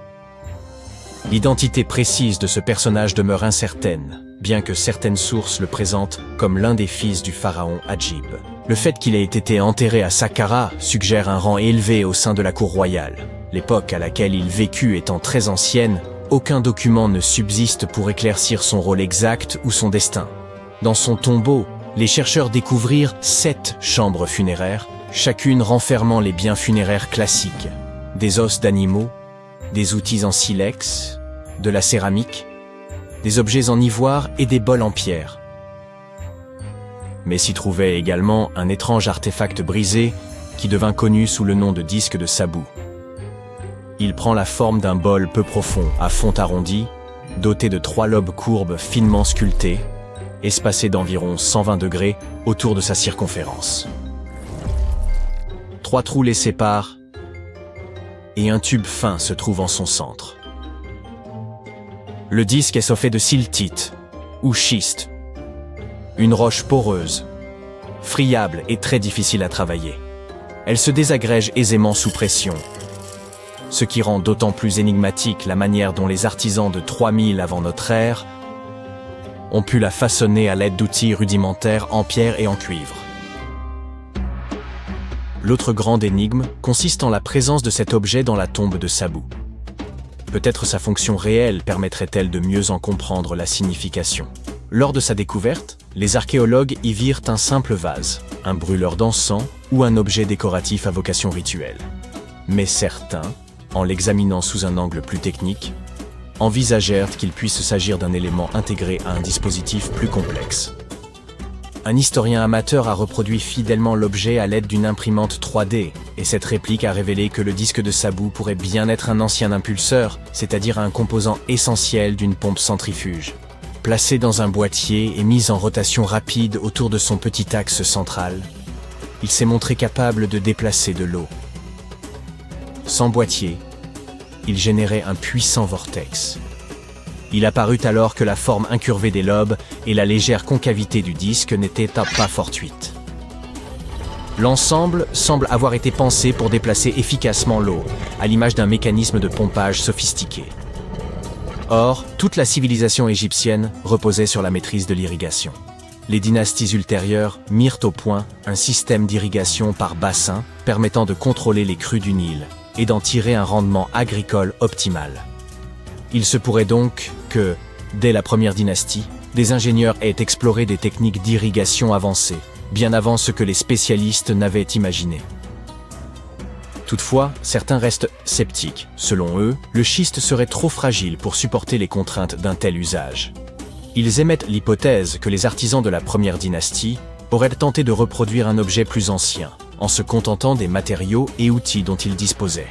L'identité précise de ce personnage demeure incertaine, bien que certaines sources le présentent comme l'un des fils du pharaon Hadjib. Le fait qu'il ait été enterré à Saqqara suggère un rang élevé au sein de la cour royale. L'époque à laquelle il vécut étant très ancienne, aucun document ne subsiste pour éclaircir son rôle exact ou son destin. Dans son tombeau, les chercheurs découvrirent 7 chambres funéraires, chacune renfermant les biens funéraires classiques. Des os d'animaux, des outils en silex, de la céramique, des objets en ivoire et des bols en pierre. Mais s'y trouvait également un étrange artefact brisé qui devint connu sous le nom de disque de Sabou. Il prend la forme d'un bol peu profond, à fond arrondi, doté de 3 lobes courbes finement sculptés, espacés d'environ 120 degrés autour de sa circonférence. 3 trous les séparent, et un tube fin se trouve en son centre. Le disque est fait de siltite, ou schiste, une roche poreuse, friable et très difficile à travailler. Elle se désagrège aisément sous pression, ce qui rend d'autant plus énigmatique la manière dont les artisans de 3000 avant notre ère ont pu la façonner à l'aide d'outils rudimentaires en pierre et en cuivre. L'autre grande énigme consiste en la présence de cet objet dans la tombe de Sabou. Peut-être sa fonction réelle permettrait-elle de mieux en comprendre la signification. Lors de sa découverte, les archéologues y virent un simple vase, un brûleur d'encens ou un objet décoratif à vocation rituelle. Mais certains, en l'examinant sous un angle plus technique, envisagèrent qu'il puisse s'agir d'un élément intégré à un dispositif plus complexe. Un historien amateur a reproduit fidèlement l'objet à l'aide d'une imprimante 3D, et cette réplique a révélé que le disque de Sabou pourrait bien être un ancien impulseur, c'est-à-dire un composant essentiel d'une pompe centrifuge. Placé dans un boîtier et mis en rotation rapide autour de son petit axe central, il s'est montré capable de déplacer de l'eau. Sans boîtier, il générait un puissant vortex. Il apparut alors que la forme incurvée des lobes et la légère concavité du disque n'étaient pas fortuites. L'ensemble semble avoir été pensé pour déplacer efficacement l'eau, à l'image d'un mécanisme de pompage sophistiqué. Or, toute la civilisation égyptienne reposait sur la maîtrise de l'irrigation. Les dynasties ultérieures mirent au point un système d'irrigation par bassin permettant de contrôler les crues du Nil et d'en tirer un rendement agricole optimal. Il se pourrait donc que, dès la première dynastie, des ingénieurs aient exploré des techniques d'irrigation avancées, bien avant ce que les spécialistes n'avaient imaginé. Toutefois, certains restent sceptiques. Selon eux, le schiste serait trop fragile pour supporter les contraintes d'un tel usage. Ils émettent l'hypothèse que les artisans de la première dynastie auraient tenté de reproduire un objet plus ancien, en se contentant des matériaux et outils dont ils disposaient.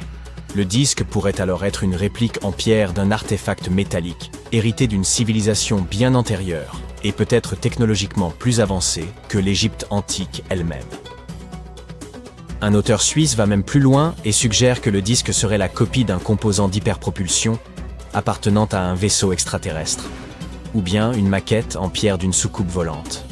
Le disque pourrait alors être une réplique en pierre d'un artefact métallique, hérité d'une civilisation bien antérieure, et peut-être technologiquement plus avancée que l'Égypte antique elle-même. Un auteur suisse va même plus loin et suggère que le disque serait la copie d'un composant d'hyperpropulsion appartenant à un vaisseau extraterrestre, ou bien une maquette en pierre d'une soucoupe volante.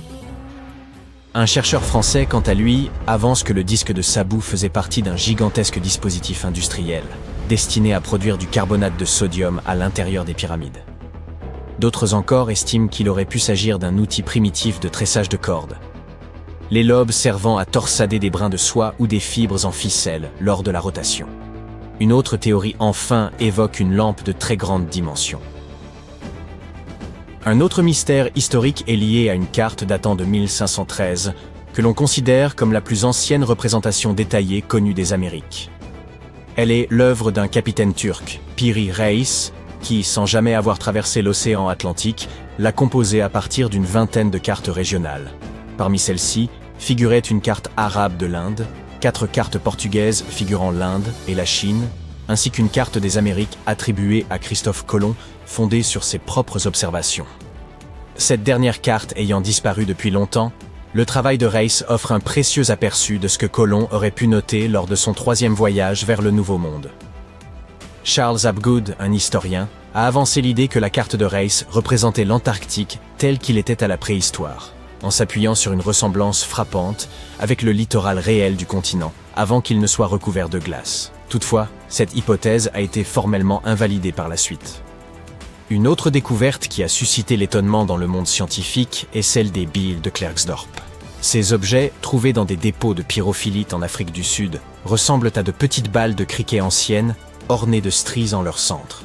Un chercheur français, quant à lui, avance que le disque de Sabu faisait partie d'un gigantesque dispositif industriel, destiné à produire du carbonate de sodium à l'intérieur des pyramides. D'autres encore estiment qu'il aurait pu s'agir d'un outil primitif de tressage de cordes, les lobes servant à torsader des brins de soie ou des fibres en ficelle lors de la rotation. Une autre théorie enfin évoque une lampe de très grande dimension. Un autre mystère historique est lié à une carte datant de 1513, que l'on considère comme la plus ancienne représentation détaillée connue des Amériques. Elle est l'œuvre d'un capitaine turc, Piri Reis, qui, sans jamais avoir traversé l'océan Atlantique, l'a composée à partir d'une vingtaine de cartes régionales. Parmi celles-ci, figurait une carte arabe de l'Inde, 4 cartes portugaises figurant l'Inde et la Chine, ainsi qu'une carte des Amériques attribuée à Christophe Colomb, fondée sur ses propres observations. Cette dernière carte ayant disparu depuis longtemps, le travail de Reis offre un précieux aperçu de ce que Colomb aurait pu noter lors de son 3e voyage vers le Nouveau Monde. Charles Hapgood, un historien, a avancé l'idée que la carte de Reis représentait l'Antarctique tel qu'il était à la préhistoire, en s'appuyant sur une ressemblance frappante avec le littoral réel du continent, avant qu'il ne soit recouvert de glace. Toutefois, cette hypothèse a été formellement invalidée par la suite. Une autre découverte qui a suscité l'étonnement dans le monde scientifique est celle des billes de Klerksdorp. Ces objets, trouvés dans des dépôts de pyrophilite en Afrique du Sud, ressemblent à de petites balles de criquet anciennes, ornées de stries en leur centre.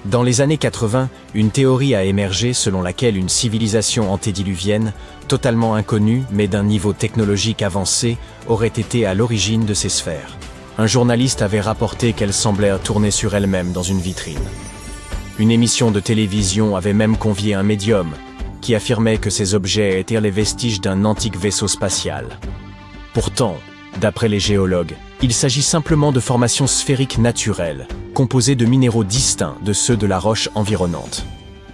Dans les années 80, une théorie a émergé selon laquelle une civilisation antédiluvienne, totalement inconnue mais d'un niveau technologique avancé, aurait été à l'origine de ces sphères. Un journaliste avait rapporté qu'elles semblaient tourner sur elles-mêmes dans une vitrine. Une émission de télévision avait même convié un médium, qui affirmait que ces objets étaient les vestiges d'un antique vaisseau spatial. Pourtant, d'après les géologues, il s'agit simplement de formations sphériques naturelles, composées de minéraux distincts de ceux de la roche environnante.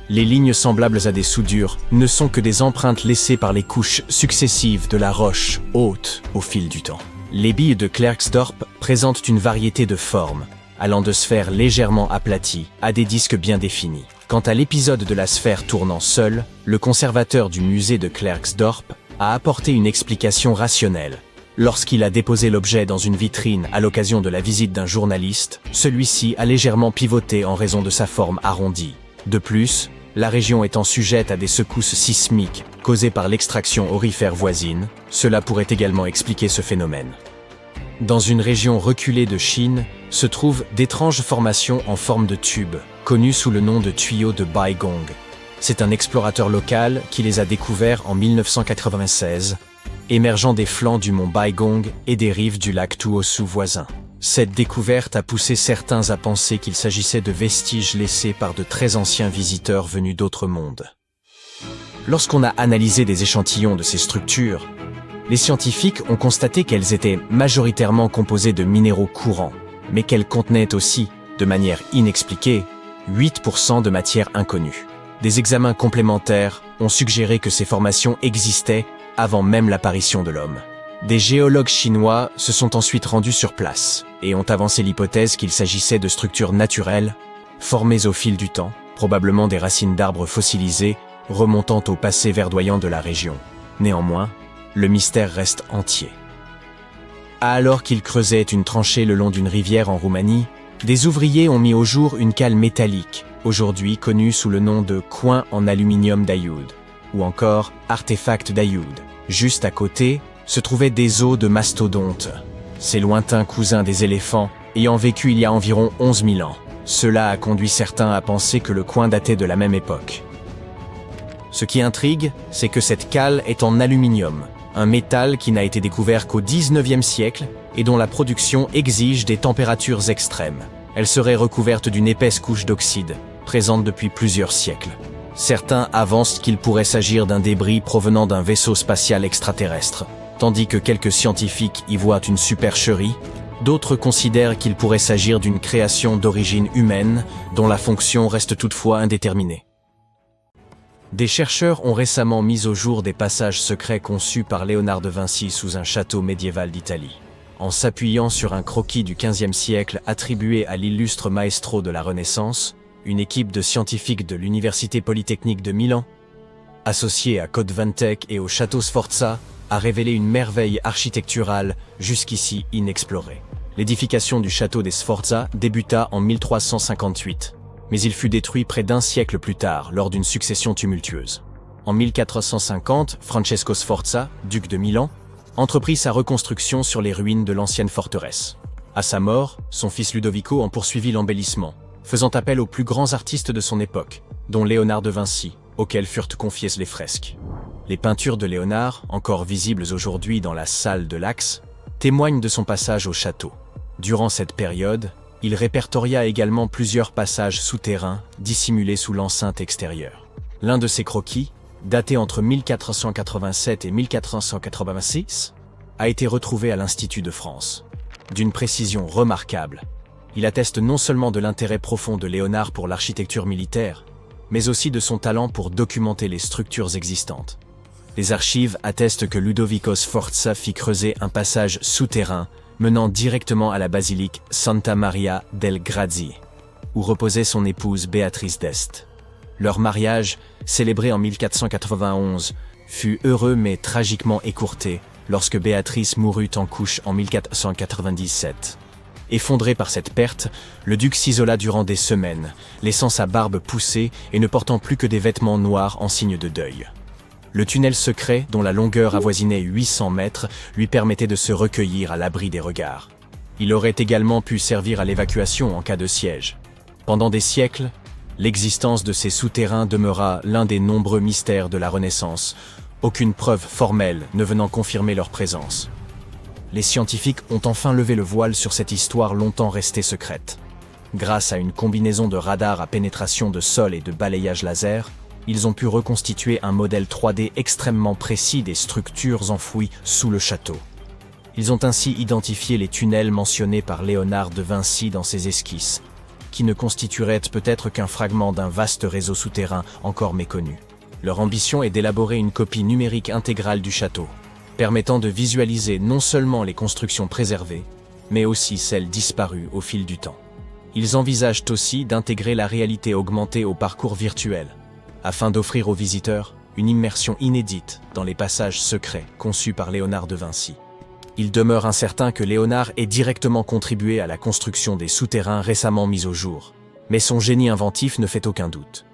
Les lignes semblables à des soudures ne sont que des empreintes laissées par les couches successives de la roche haute au fil du temps. Les billes de Klerksdorp présentent une variété de formes, allant de sphères légèrement aplaties à des disques bien définis. Quant à l'épisode de la sphère tournant seule, le conservateur du musée de Klerksdorp a apporté une explication rationnelle. Lorsqu'il a déposé l'objet dans une vitrine à l'occasion de la visite d'un journaliste, celui-ci a légèrement pivoté en raison de sa forme arrondie. De plus, la région étant sujette à des secousses sismiques causées par l'extraction aurifère voisine, cela pourrait également expliquer ce phénomène. Dans une région reculée de Chine, se trouvent d'étranges formations en forme de tube, connues sous le nom de tuyaux de Baigong. C'est un explorateur local qui les a découverts en 1996, émergeant des flancs du mont Baigong et des rives du lac Tuosu voisin. Cette découverte a poussé certains à penser qu'il s'agissait de vestiges laissés par de très anciens visiteurs venus d'autres mondes. Lorsqu'on a analysé des échantillons de ces structures, les scientifiques ont constaté qu'elles étaient majoritairement composées de minéraux courants, mais qu'elles contenaient aussi, de manière inexpliquée, 8% de matière inconnue. Des examens complémentaires ont suggéré que ces formations existaient avant même l'apparition de l'homme. Des géologues chinois se sont ensuite rendus sur place et ont avancé l'hypothèse qu'il s'agissait de structures naturelles, formées au fil du temps, probablement des racines d'arbres fossilisés remontant au passé verdoyant de la région. Néanmoins, le mystère reste entier. Alors qu'ils creusaient une tranchée le long d'une rivière en Roumanie, des ouvriers ont mis au jour une cale métallique, aujourd'hui connue sous le nom de coin en aluminium d'Ayoud, ou encore artefact d'Ayoud. Juste à côté, se trouvaient des os de mastodontes, ces lointains cousins des éléphants ayant vécu il y a environ 11 000 ans. Cela a conduit certains à penser que le coin datait de la même époque. Ce qui intrigue, c'est que cette cale est en aluminium, un métal qui n'a été découvert qu'au XIXe siècle et dont la production exige des températures extrêmes. Elle serait recouverte d'une épaisse couche d'oxyde, présente depuis plusieurs siècles. Certains avancent qu'il pourrait s'agir d'un débris provenant d'un vaisseau spatial extraterrestre, tandis que quelques scientifiques y voient une supercherie. D'autres considèrent qu'il pourrait s'agir d'une création d'origine humaine, dont la fonction reste toutefois indéterminée. Des chercheurs ont récemment mis au jour des passages secrets conçus par Léonard de Vinci sous un château médiéval d'Italie. En s'appuyant sur un croquis du XVe siècle attribué à l'illustre maestro de la Renaissance, une équipe de scientifiques de l'Université Polytechnique de Milan, associée à Code Ventec et au château Sforza, a révélé une merveille architecturale jusqu'ici inexplorée. L'édification du château des Sforza débuta en 1358, mais il fut détruit près d'un siècle plus tard lors d'une succession tumultueuse. En 1450, Francesco Sforza, duc de Milan, entreprit sa reconstruction sur les ruines de l'ancienne forteresse. À sa mort, son fils Ludovico en poursuivit l'embellissement, faisant appel aux plus grands artistes de son époque, dont Léonard de Vinci, auxquels furent confiées les fresques. Les peintures de Léonard, encore visibles aujourd'hui dans la salle de l'Axe, témoignent de son passage au château. Durant cette période, il répertoria également plusieurs passages souterrains dissimulés sous l'enceinte extérieure. L'un de ces croquis, daté entre 1487 et 1486, a été retrouvé à l'Institut de France. D'une précision remarquable, il atteste non seulement de l'intérêt profond de Léonard pour l'architecture militaire, mais aussi de son talent pour documenter les structures existantes. Les archives attestent que Ludovico Sforza fit creuser un passage souterrain menant directement à la basilique Santa Maria del Grazie, où reposait son épouse Béatrice d'Este. Leur mariage, célébré en 1491, fut heureux mais tragiquement écourté lorsque Béatrice mourut en couche en 1497. Effondré par cette perte, le duc s'isola durant des semaines, laissant sa barbe pousser et ne portant plus que des vêtements noirs en signe de deuil. Le tunnel secret, dont la longueur avoisinait 800 mètres, lui permettait de se recueillir à l'abri des regards. Il aurait également pu servir à l'évacuation en cas de siège. Pendant des siècles, l'existence de ces souterrains demeura l'un des nombreux mystères de la Renaissance, aucune preuve formelle ne venant confirmer leur présence. Les scientifiques ont enfin levé le voile sur cette histoire longtemps restée secrète. Grâce à une combinaison de radars à pénétration de sol et de balayage laser, ils ont pu reconstituer un modèle 3D extrêmement précis des structures enfouies sous le château. Ils ont ainsi identifié les tunnels mentionnés par Léonard de Vinci dans ses esquisses, qui ne constitueraient peut-être qu'un fragment d'un vaste réseau souterrain encore méconnu. Leur ambition est d'élaborer une copie numérique intégrale du château, permettant de visualiser non seulement les constructions préservées, mais aussi celles disparues au fil du temps. Ils envisagent aussi d'intégrer la réalité augmentée au parcours virtuel, afin d'offrir aux visiteurs une immersion inédite dans les passages secrets conçus par Léonard de Vinci. Il demeure incertain que Léonard ait directement contribué à la construction des souterrains récemment mis au jour, mais son génie inventif ne fait aucun doute.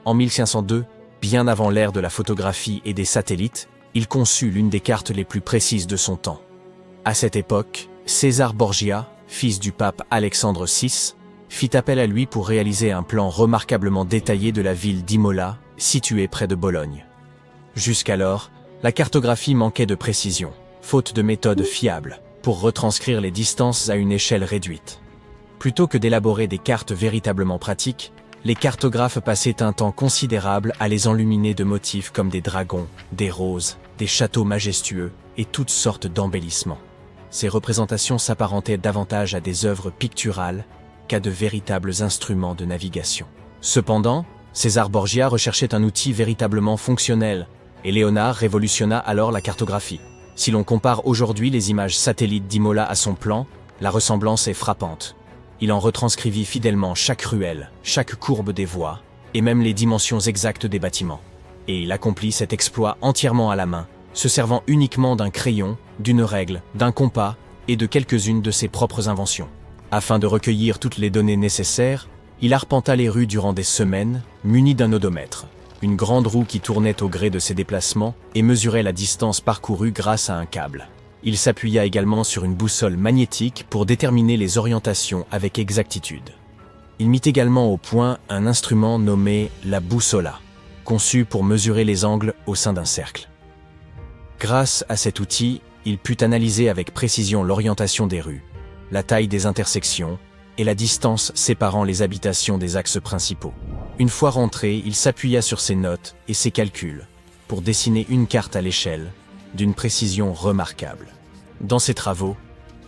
En 1502, bien avant l'ère de la photographie et des satellites, il conçut l'une des cartes les plus précises de son temps. À cette époque, César Borgia, fils du pape Alexandre VI, fit appel à lui pour réaliser un plan remarquablement détaillé de la ville d'Imola, située près de Bologne. Jusqu'alors, la cartographie manquait de précision, faute de méthodes fiables pour retranscrire les distances à une échelle réduite. Plutôt que d'élaborer des cartes véritablement pratiques, les cartographes passaient un temps considérable à les enluminer de motifs comme des dragons, des roses, des châteaux majestueux et toutes sortes d'embellissements. Ces représentations s'apparentaient davantage à des œuvres picturales qu'à de véritables instruments de navigation. Cependant, César Borgia recherchait un outil véritablement fonctionnel, et Léonard révolutionna alors la cartographie. Si l'on compare aujourd'hui les images satellites d'Imola à son plan, la ressemblance est frappante. Il en retranscrivit fidèlement chaque ruelle, chaque courbe des voies, et même les dimensions exactes des bâtiments. Et il accomplit cet exploit entièrement à la main, se servant uniquement d'un crayon, d'une règle, d'un compas et de quelques-unes de ses propres inventions. Afin de recueillir toutes les données nécessaires, il arpenta les rues durant des semaines, muni d'un odomètre, une grande roue qui tournait au gré de ses déplacements et mesurait la distance parcourue grâce à un câble. Il s'appuya également sur une boussole magnétique pour déterminer les orientations avec exactitude. Il mit également au point un instrument nommé la bussola, conçu pour mesurer les angles au sein d'un cercle. Grâce à cet outil, il put analyser avec précision l'orientation des rues, la taille des intersections et la distance séparant les habitations des axes principaux. Une fois rentré, il s'appuya sur ses notes et ses calculs pour dessiner une carte à l'échelle, d'une précision remarquable. Dans ses travaux,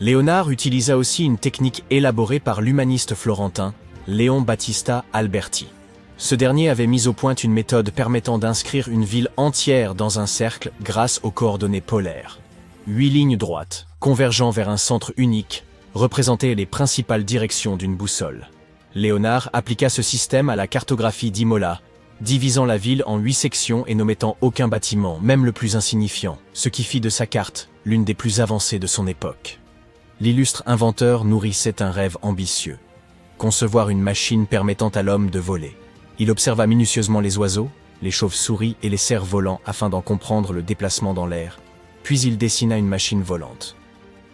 Léonard utilisa aussi une technique élaborée par l'humaniste florentin Léon Battista Alberti. Ce dernier avait mis au point une méthode permettant d'inscrire une ville entière dans un cercle grâce aux coordonnées polaires. 8 lignes droites, convergeant vers un centre unique, représentaient les principales directions d'une boussole. Léonard appliqua ce système à la cartographie d'Imola, divisant la ville en 8 sections et n'omettant aucun bâtiment, même le plus insignifiant, ce qui fit de sa carte l'une des plus avancées de son époque. L'illustre inventeur nourrissait un rêve ambitieux, concevoir une machine permettant à l'homme de voler. Il observa minutieusement les oiseaux, les chauves-souris et les cerfs-volants afin d'en comprendre le déplacement dans l'air, puis il dessina une machine volante,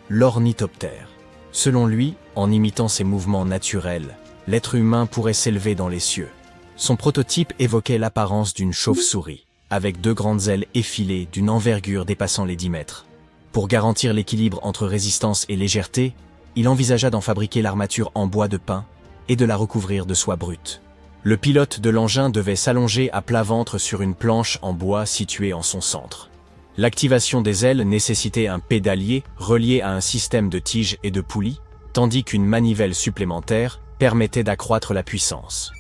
l'ornithoptère. Selon lui, en imitant ses mouvements naturels, l'être humain pourrait s'élever dans les cieux. Son prototype évoquait l'apparence d'une chauve-souris, avec 2 grandes ailes effilées d'une envergure dépassant les 10 mètres. Pour garantir l'équilibre entre résistance et légèreté, il envisagea d'en fabriquer l'armature en bois de pin et de la recouvrir de soie brute. Le pilote de l'engin devait s'allonger à plat ventre sur une planche en bois située en son centre. L'activation des ailes nécessitait un pédalier relié à un système de tiges et de poulies, tandis qu'une manivelle supplémentaire permettait d'accroître la puissance.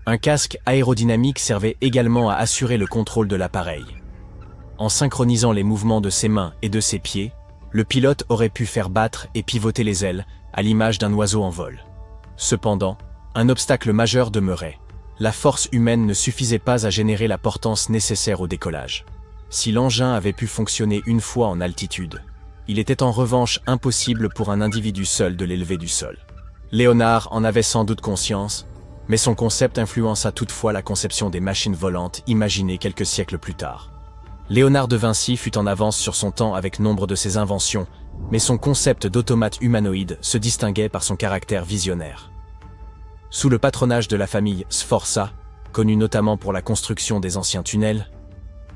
Un casque aérodynamique servait également à assurer le contrôle de l'appareil. En synchronisant les mouvements de ses mains et de ses pieds, le pilote aurait pu faire battre et pivoter les ailes, à l'image d'un oiseau en vol. Cependant, un obstacle majeur demeurait. La force humaine ne suffisait pas à générer la portance nécessaire au décollage. Si l'engin avait pu fonctionner une fois en altitude, il était en revanche impossible pour un individu seul de l'élever du sol. Léonard en avait sans doute conscience, mais son concept influença toutefois la conception des machines volantes imaginées quelques siècles plus tard. Léonard de Vinci fut en avance sur son temps avec nombre de ses inventions, mais son concept d'automate humanoïde se distinguait par son caractère visionnaire. Sous le patronage de la famille Sforza, connue notamment pour la construction des anciens tunnels,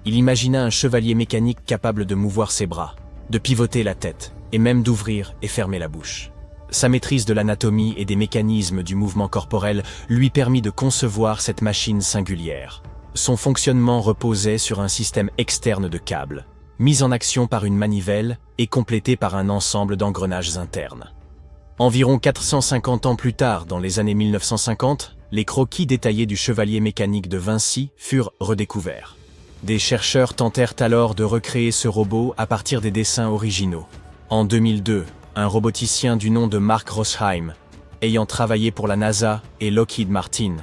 il imagina un chevalier mécanique capable de mouvoir ses bras, de pivoter la tête, et même d'ouvrir et fermer la bouche. Sa maîtrise de l'anatomie et des mécanismes du mouvement corporel lui permit de concevoir cette machine singulière. Son fonctionnement reposait sur un système externe de câbles, mis en action par une manivelle et complété par un ensemble d'engrenages internes. Environ 450 ans plus tard, dans les années 1950, les croquis détaillés du chevalier mécanique de Vinci furent redécouverts. Des chercheurs tentèrent alors de recréer ce robot à partir des dessins originaux. En 2002, un roboticien du nom de Mark Rosheim, ayant travaillé pour la NASA et Lockheed Martin,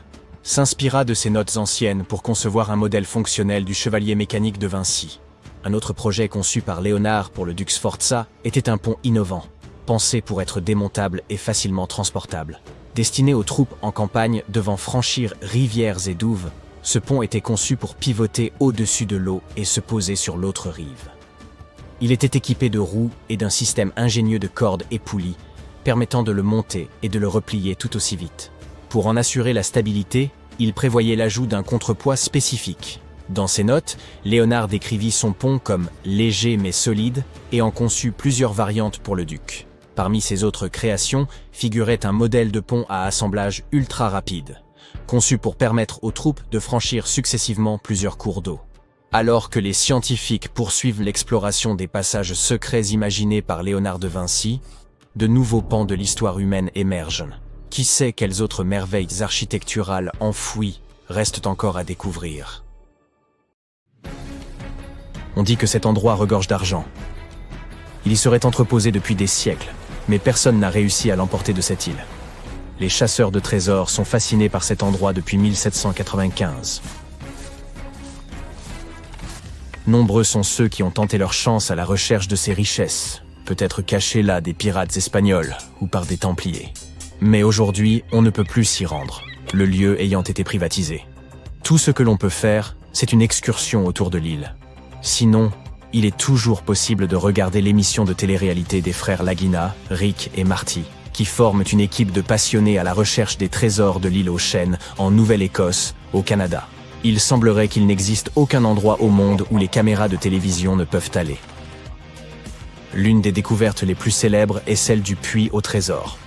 s'inspira de ces notes anciennes pour concevoir un modèle fonctionnel du chevalier mécanique de Vinci. Un autre projet conçu par Léonard pour le Duc Sforza était un pont innovant, pensé pour être démontable et facilement transportable. Destiné aux troupes en campagne devant franchir rivières et douves, ce pont était conçu pour pivoter au-dessus de l'eau et se poser sur l'autre rive. Il était équipé de roues et d'un système ingénieux de cordes et poulies, permettant de le monter et de le replier tout aussi vite. Pour en assurer la stabilité, il prévoyait l'ajout d'un contrepoids spécifique. Dans ses notes, Léonard décrivit son pont comme léger mais solide et en conçut plusieurs variantes pour le duc. Parmi ses autres créations figurait un modèle de pont à assemblage ultra rapide, conçu pour permettre aux troupes de franchir successivement plusieurs cours d'eau. Alors que les scientifiques poursuivent l'exploration des passages secrets imaginés par Léonard de Vinci, de nouveaux pans de l'histoire humaine émergent. Qui sait quelles autres merveilles architecturales enfouies restent encore à découvrir? On dit que cet endroit regorge d'argent. Il y serait entreposé depuis des siècles, mais personne n'a réussi à l'emporter de cette île. Les chasseurs de trésors sont fascinés par cet endroit depuis 1795. Nombreux sont ceux qui ont tenté leur chance à la recherche de ces richesses, peut-être cachées là des pirates espagnols ou par des templiers. Mais aujourd'hui, on ne peut plus s'y rendre, le lieu ayant été privatisé. Tout ce que l'on peut faire, c'est une excursion autour de l'île. Sinon, il est toujours possible de regarder l'émission de télé-réalité des frères Lagina, Rick et Marty, qui forment une équipe de passionnés à la recherche des trésors de l'île aux Chênes, en Nouvelle-Écosse, au Canada. Il semblerait qu'il n'existe aucun endroit au monde où les caméras de télévision ne peuvent aller. L'une des découvertes les plus célèbres est celle du puits au trésor.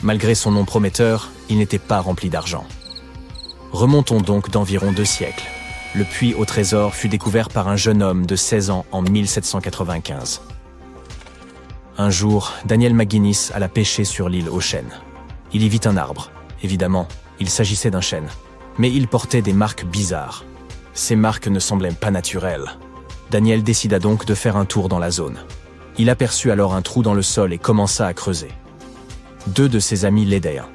Malgré son nom prometteur, il n'était pas rempli d'argent. Remontons donc d'environ 2 siècles. Le puits au trésor fut découvert par un jeune homme de 16 ans en 1795. Un jour, Daniel McGuinness alla pêcher sur l'île aux chênes. Il y vit un arbre. Évidemment, il s'agissait d'un chêne. Mais il portait des marques bizarres. Ces marques ne semblaient pas naturelles. Daniel décida donc de faire un tour dans la zone. Il aperçut alors un trou dans le sol et commença à creuser. 2 de ses amis l'aidèrent.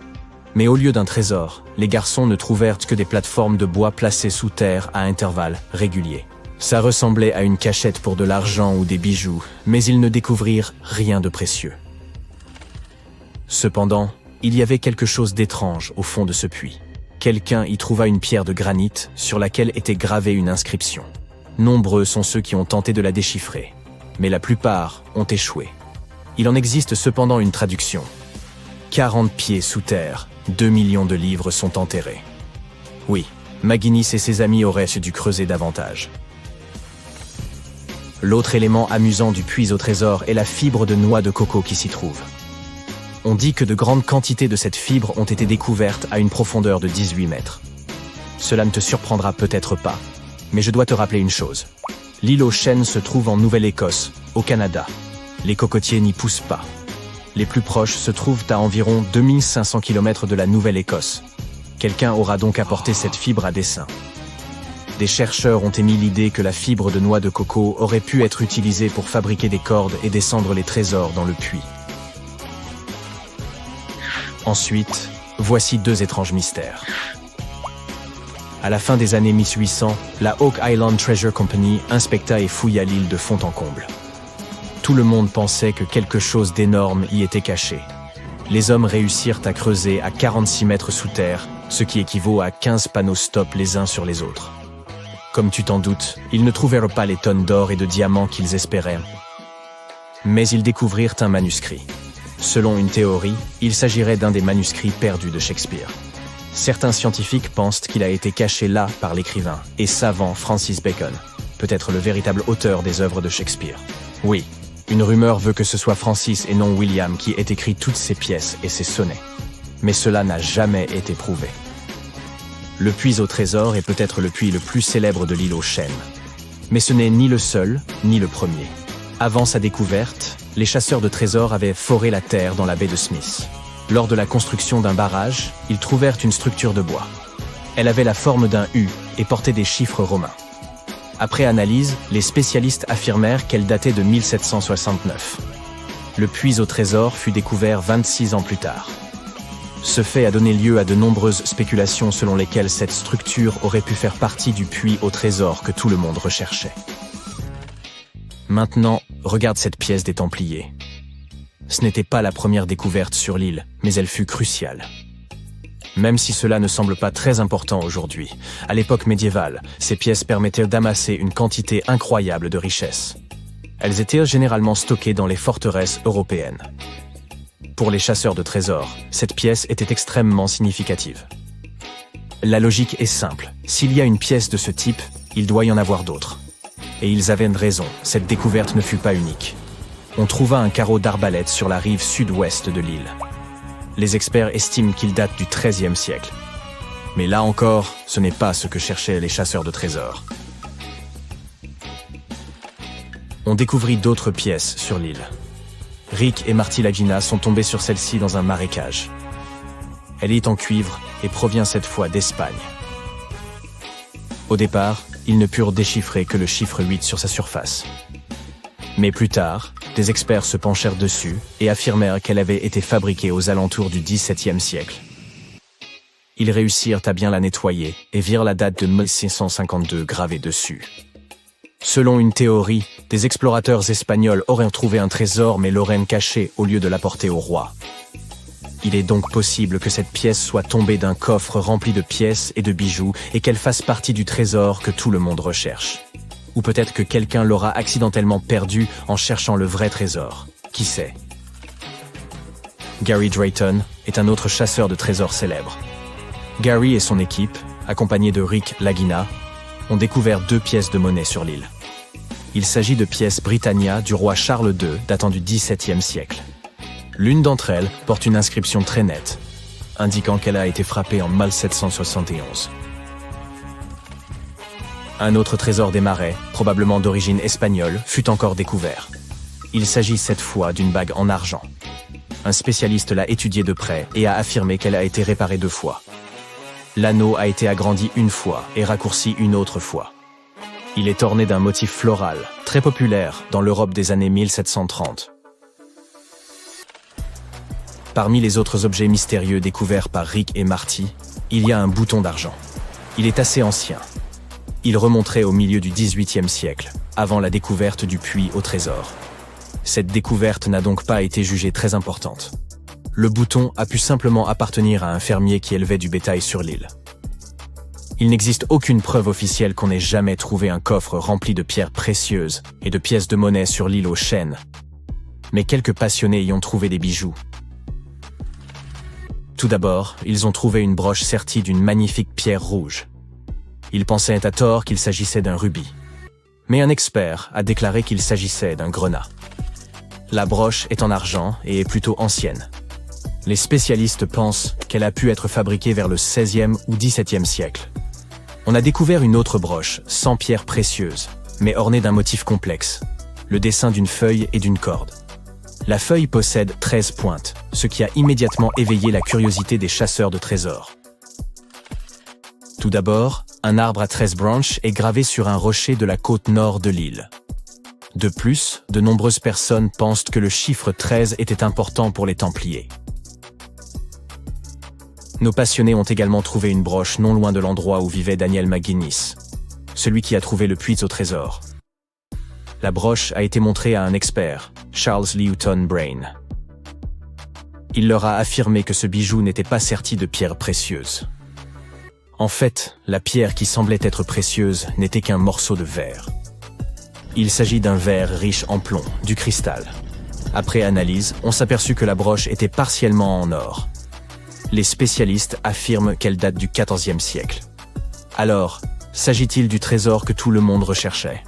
Mais au lieu d'un trésor, les garçons ne trouvèrent que des plateformes de bois placées sous terre à intervalles réguliers. Ça ressemblait à une cachette pour de l'argent ou des bijoux, mais ils ne découvrirent rien de précieux. Cependant, il y avait quelque chose d'étrange au fond de ce puits. Quelqu'un y trouva une pierre de granit sur laquelle était gravée une inscription. Nombreux sont ceux qui ont tenté de la déchiffrer, mais la plupart ont échoué. Il en existe cependant une traduction. 40 pieds sous terre, 2 millions de livres sont enterrés. Oui, McGuinness et ses amis auraient dû creuser davantage. L'autre élément amusant du puits au trésor est la fibre de noix de coco qui s'y trouve. On dit que de grandes quantités de cette fibre ont été découvertes à une profondeur de 18 mètres. Cela ne te surprendra peut-être pas, mais je dois te rappeler une chose. L'île aux chênes se trouve en Nouvelle-Écosse, au Canada. Les cocotiers n'y poussent pas. Les plus proches se trouvent à environ 2500 km de la Nouvelle-Écosse. Quelqu'un aura donc apporté cette fibre à dessein. Des chercheurs ont émis l'idée que la fibre de noix de coco aurait pu être utilisée pour fabriquer des cordes et descendre les trésors dans le puits. Ensuite, voici 2 étranges mystères. À la fin des années 1800, la Oak Island Treasure Company inspecta et fouilla l'île de fond en comble. Tout le monde pensait que quelque chose d'énorme y était caché. Les hommes réussirent à creuser à 46 mètres sous terre, ce qui équivaut à 15 panneaux stop les uns sur les autres. Comme tu t'en doutes, ils ne trouvèrent pas les tonnes d'or et de diamants qu'ils espéraient. Mais ils découvrirent un manuscrit. Selon une théorie, il s'agirait d'un des manuscrits perdus de Shakespeare. Certains scientifiques pensent qu'il a été caché là par l'écrivain et savant Francis Bacon, peut-être le véritable auteur des œuvres de Shakespeare. Oui, une rumeur veut que ce soit Francis et non William qui ait écrit toutes ces pièces et ces sonnets. Mais cela n'a jamais été prouvé. Le puits au trésor est peut-être le puits le plus célèbre de l'île aux chênes. Mais ce n'est ni le seul, ni le premier. Avant sa découverte, les chasseurs de trésors avaient foré la terre dans la baie de Smith. Lors de la construction d'un barrage, ils trouvèrent une structure de bois. Elle avait la forme d'un U et portait des chiffres romains. Après analyse, les spécialistes affirmèrent qu'elle datait de 1769. Le puits au trésor fut découvert 26 ans plus tard. Ce fait a donné lieu à de nombreuses spéculations selon lesquelles cette structure aurait pu faire partie du puits au trésor que tout le monde recherchait. Maintenant, regarde cette pièce des Templiers. Ce n'était pas la première découverte sur l'île, mais elle fut cruciale. Même si cela ne semble pas très important aujourd'hui, à l'époque médiévale, ces pièces permettaient d'amasser une quantité incroyable de richesses. Elles étaient généralement stockées dans les forteresses européennes. Pour les chasseurs de trésors, cette pièce était extrêmement significative. La logique est simple. S'il y a une pièce de ce type, il doit y en avoir d'autres. Et ils avaient raison, cette découverte ne fut pas unique. On trouva un carreau d'arbalète sur la rive sud-ouest de l'île. Les experts estiment qu'il date du XIIIe siècle. Mais là encore, ce n'est pas ce que cherchaient les chasseurs de trésors. On découvrit d'autres pièces sur l'île. Rick et Marty Lagina sont tombés sur celle-ci dans un marécage. Elle est en cuivre et provient cette fois d'Espagne. Au départ, ils ne purent déchiffrer que le chiffre 8 sur sa surface. Mais plus tard, des experts se penchèrent dessus et affirmèrent qu'elle avait été fabriquée aux alentours du XVIIe siècle. Ils réussirent à bien la nettoyer et virent la date de 1652 gravée dessus. Selon une théorie, des explorateurs espagnols auraient trouvé un trésor mais l'auraient caché au lieu de l'apporter au roi. Il est donc possible que cette pièce soit tombée d'un coffre rempli de pièces et de bijoux et qu'elle fasse partie du trésor que tout le monde recherche. Ou peut-être que quelqu'un l'aura accidentellement perdue en cherchant le vrai trésor. Qui sait? Gary Drayton est un autre chasseur de trésors célèbre. Gary et son équipe, accompagnés de Rick Lagina, ont découvert 2 pièces de monnaie sur l'île. Il s'agit de pièces Britannia du roi Charles II datant du XVIIe siècle. L'une d'entre elles porte une inscription très nette, indiquant qu'elle a été frappée en 1771. Un autre trésor des marais, probablement d'origine espagnole, fut encore découvert. Il s'agit cette fois d'une bague en argent. Un spécialiste l'a étudiée de près et a affirmé qu'elle a été réparée 2 fois. L'anneau a été agrandi 1 fois et raccourci 1 autre fois. Il est orné d'un motif floral, très populaire dans l'Europe des années 1730. Parmi les autres objets mystérieux découverts par Rick et Marty, il y a un bouton d'argent. Il est assez ancien. Il remonterait au milieu du XVIIIe siècle, avant la découverte du puits au trésor. Cette découverte n'a donc pas été jugée très importante. Le bouton a pu simplement appartenir à un fermier qui élevait du bétail sur l'île. Il n'existe aucune preuve officielle qu'on ait jamais trouvé un coffre rempli de pierres précieuses et de pièces de monnaie sur l'île aux chênes. Mais quelques passionnés y ont trouvé des bijoux. Tout d'abord, ils ont trouvé une broche sertie d'une magnifique pierre rouge. Ils pensaient à tort qu'il s'agissait d'un rubis. Mais un expert a déclaré qu'il s'agissait d'un grenat. La broche est en argent et est plutôt ancienne. Les spécialistes pensent qu'elle a pu être fabriquée vers le XVIe ou XVIIe siècle. On a découvert une autre broche, sans pierres précieuses, mais ornée d'un motif complexe, le dessin d'une feuille et d'une corde. La feuille possède 13 pointes, ce qui a immédiatement éveillé la curiosité des chasseurs de trésors. Tout d'abord, un arbre à 13 branches est gravé sur un rocher de la côte nord de l'île. De plus, de nombreuses personnes pensent que le chiffre 13 était important pour les Templiers. Nos passionnés ont également trouvé une broche non loin de l'endroit où vivait Daniel McGuinness, celui qui a trouvé le puits au trésor. La broche a été montrée à un expert, Charles Lewton Brain. Il leur a affirmé que ce bijou n'était pas serti de pierres précieuses. En fait, la pierre qui semblait être précieuse n'était qu'un morceau de verre. Il s'agit d'un verre riche en plomb, du cristal. Après analyse, on s'aperçut que la broche était partiellement en or. Les spécialistes affirment qu'elle date du XIVe siècle. Alors, s'agit-il du trésor que tout le monde recherchait ?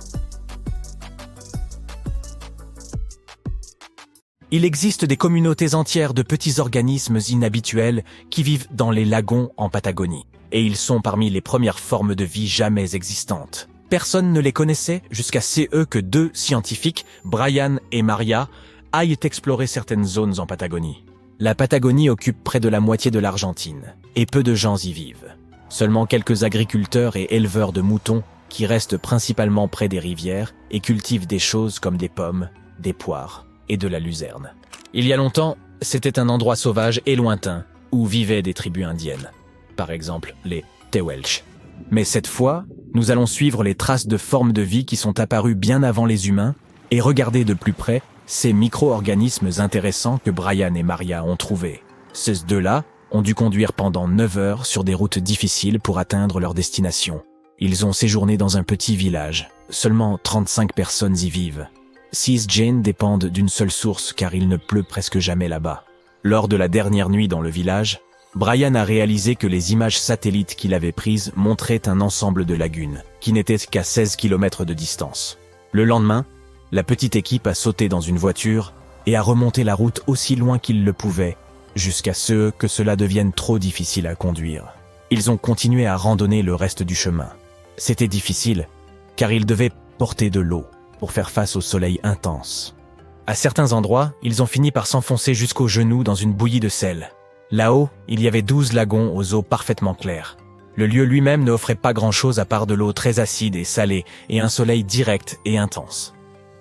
Il existe des communautés entières de petits organismes inhabituels qui vivent dans les lagons en Patagonie. Et ils sont parmi les premières formes de vie jamais existantes. Personne ne les connaissait jusqu'à ce que 2 scientifiques, Brian et Maria, aillent explorer certaines zones en Patagonie. La Patagonie occupe près de la moitié de l'Argentine, et peu de gens y vivent. Seulement quelques agriculteurs et éleveurs de moutons qui restent principalement près des rivières et cultivent des choses comme des pommes, des poires et de la luzerne. Il y a longtemps, c'était un endroit sauvage et lointain où vivaient des tribus indiennes. Par exemple, les Tehuelche. Mais cette fois, nous allons suivre les traces de formes de vie qui sont apparues bien avant les humains et regarder de plus près ces micro-organismes intéressants que Brian et Maria ont trouvés. Ces 2-là ont dû conduire pendant 9 heures sur des routes difficiles pour atteindre leur destination. Ils ont séjourné dans un petit village. Seulement 35 personnes y vivent. 6 Jane dépendent d'une seule source car il ne pleut presque jamais là-bas. Lors de la dernière nuit dans le village, Brian a réalisé que les images satellites qu'il avait prises montraient un ensemble de lagunes, qui n'étaient qu'à 16 km de distance. Le lendemain, la petite équipe a sauté dans une voiture et a remonté la route aussi loin qu'ils le pouvaient, jusqu'à ce que cela devienne trop difficile à conduire. Ils ont continué à randonner le reste du chemin. C'était difficile, car ils devaient porter de l'eau pour faire face au soleil intense. À certains endroits, ils ont fini par s'enfoncer jusqu'aux genoux dans une bouillie de sel. Là-haut, il y avait 12 lagons aux eaux parfaitement claires. Le lieu lui-même ne offrait pas grand-chose à part de l'eau très acide et salée et un soleil direct et intense.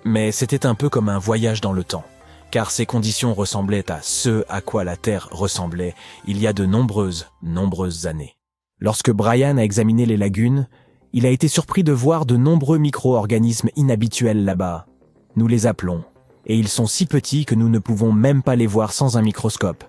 Mais c'était un peu comme un voyage dans le temps, car ces conditions ressemblaient à ce à quoi la Terre ressemblait il y a de nombreuses années. Lorsque Brian a examiné les lagunes, il a été surpris de voir de nombreux micro-organismes inhabituels là-bas. Nous les appelons, et ils sont si petits que nous ne pouvons même pas les voir sans un microscope.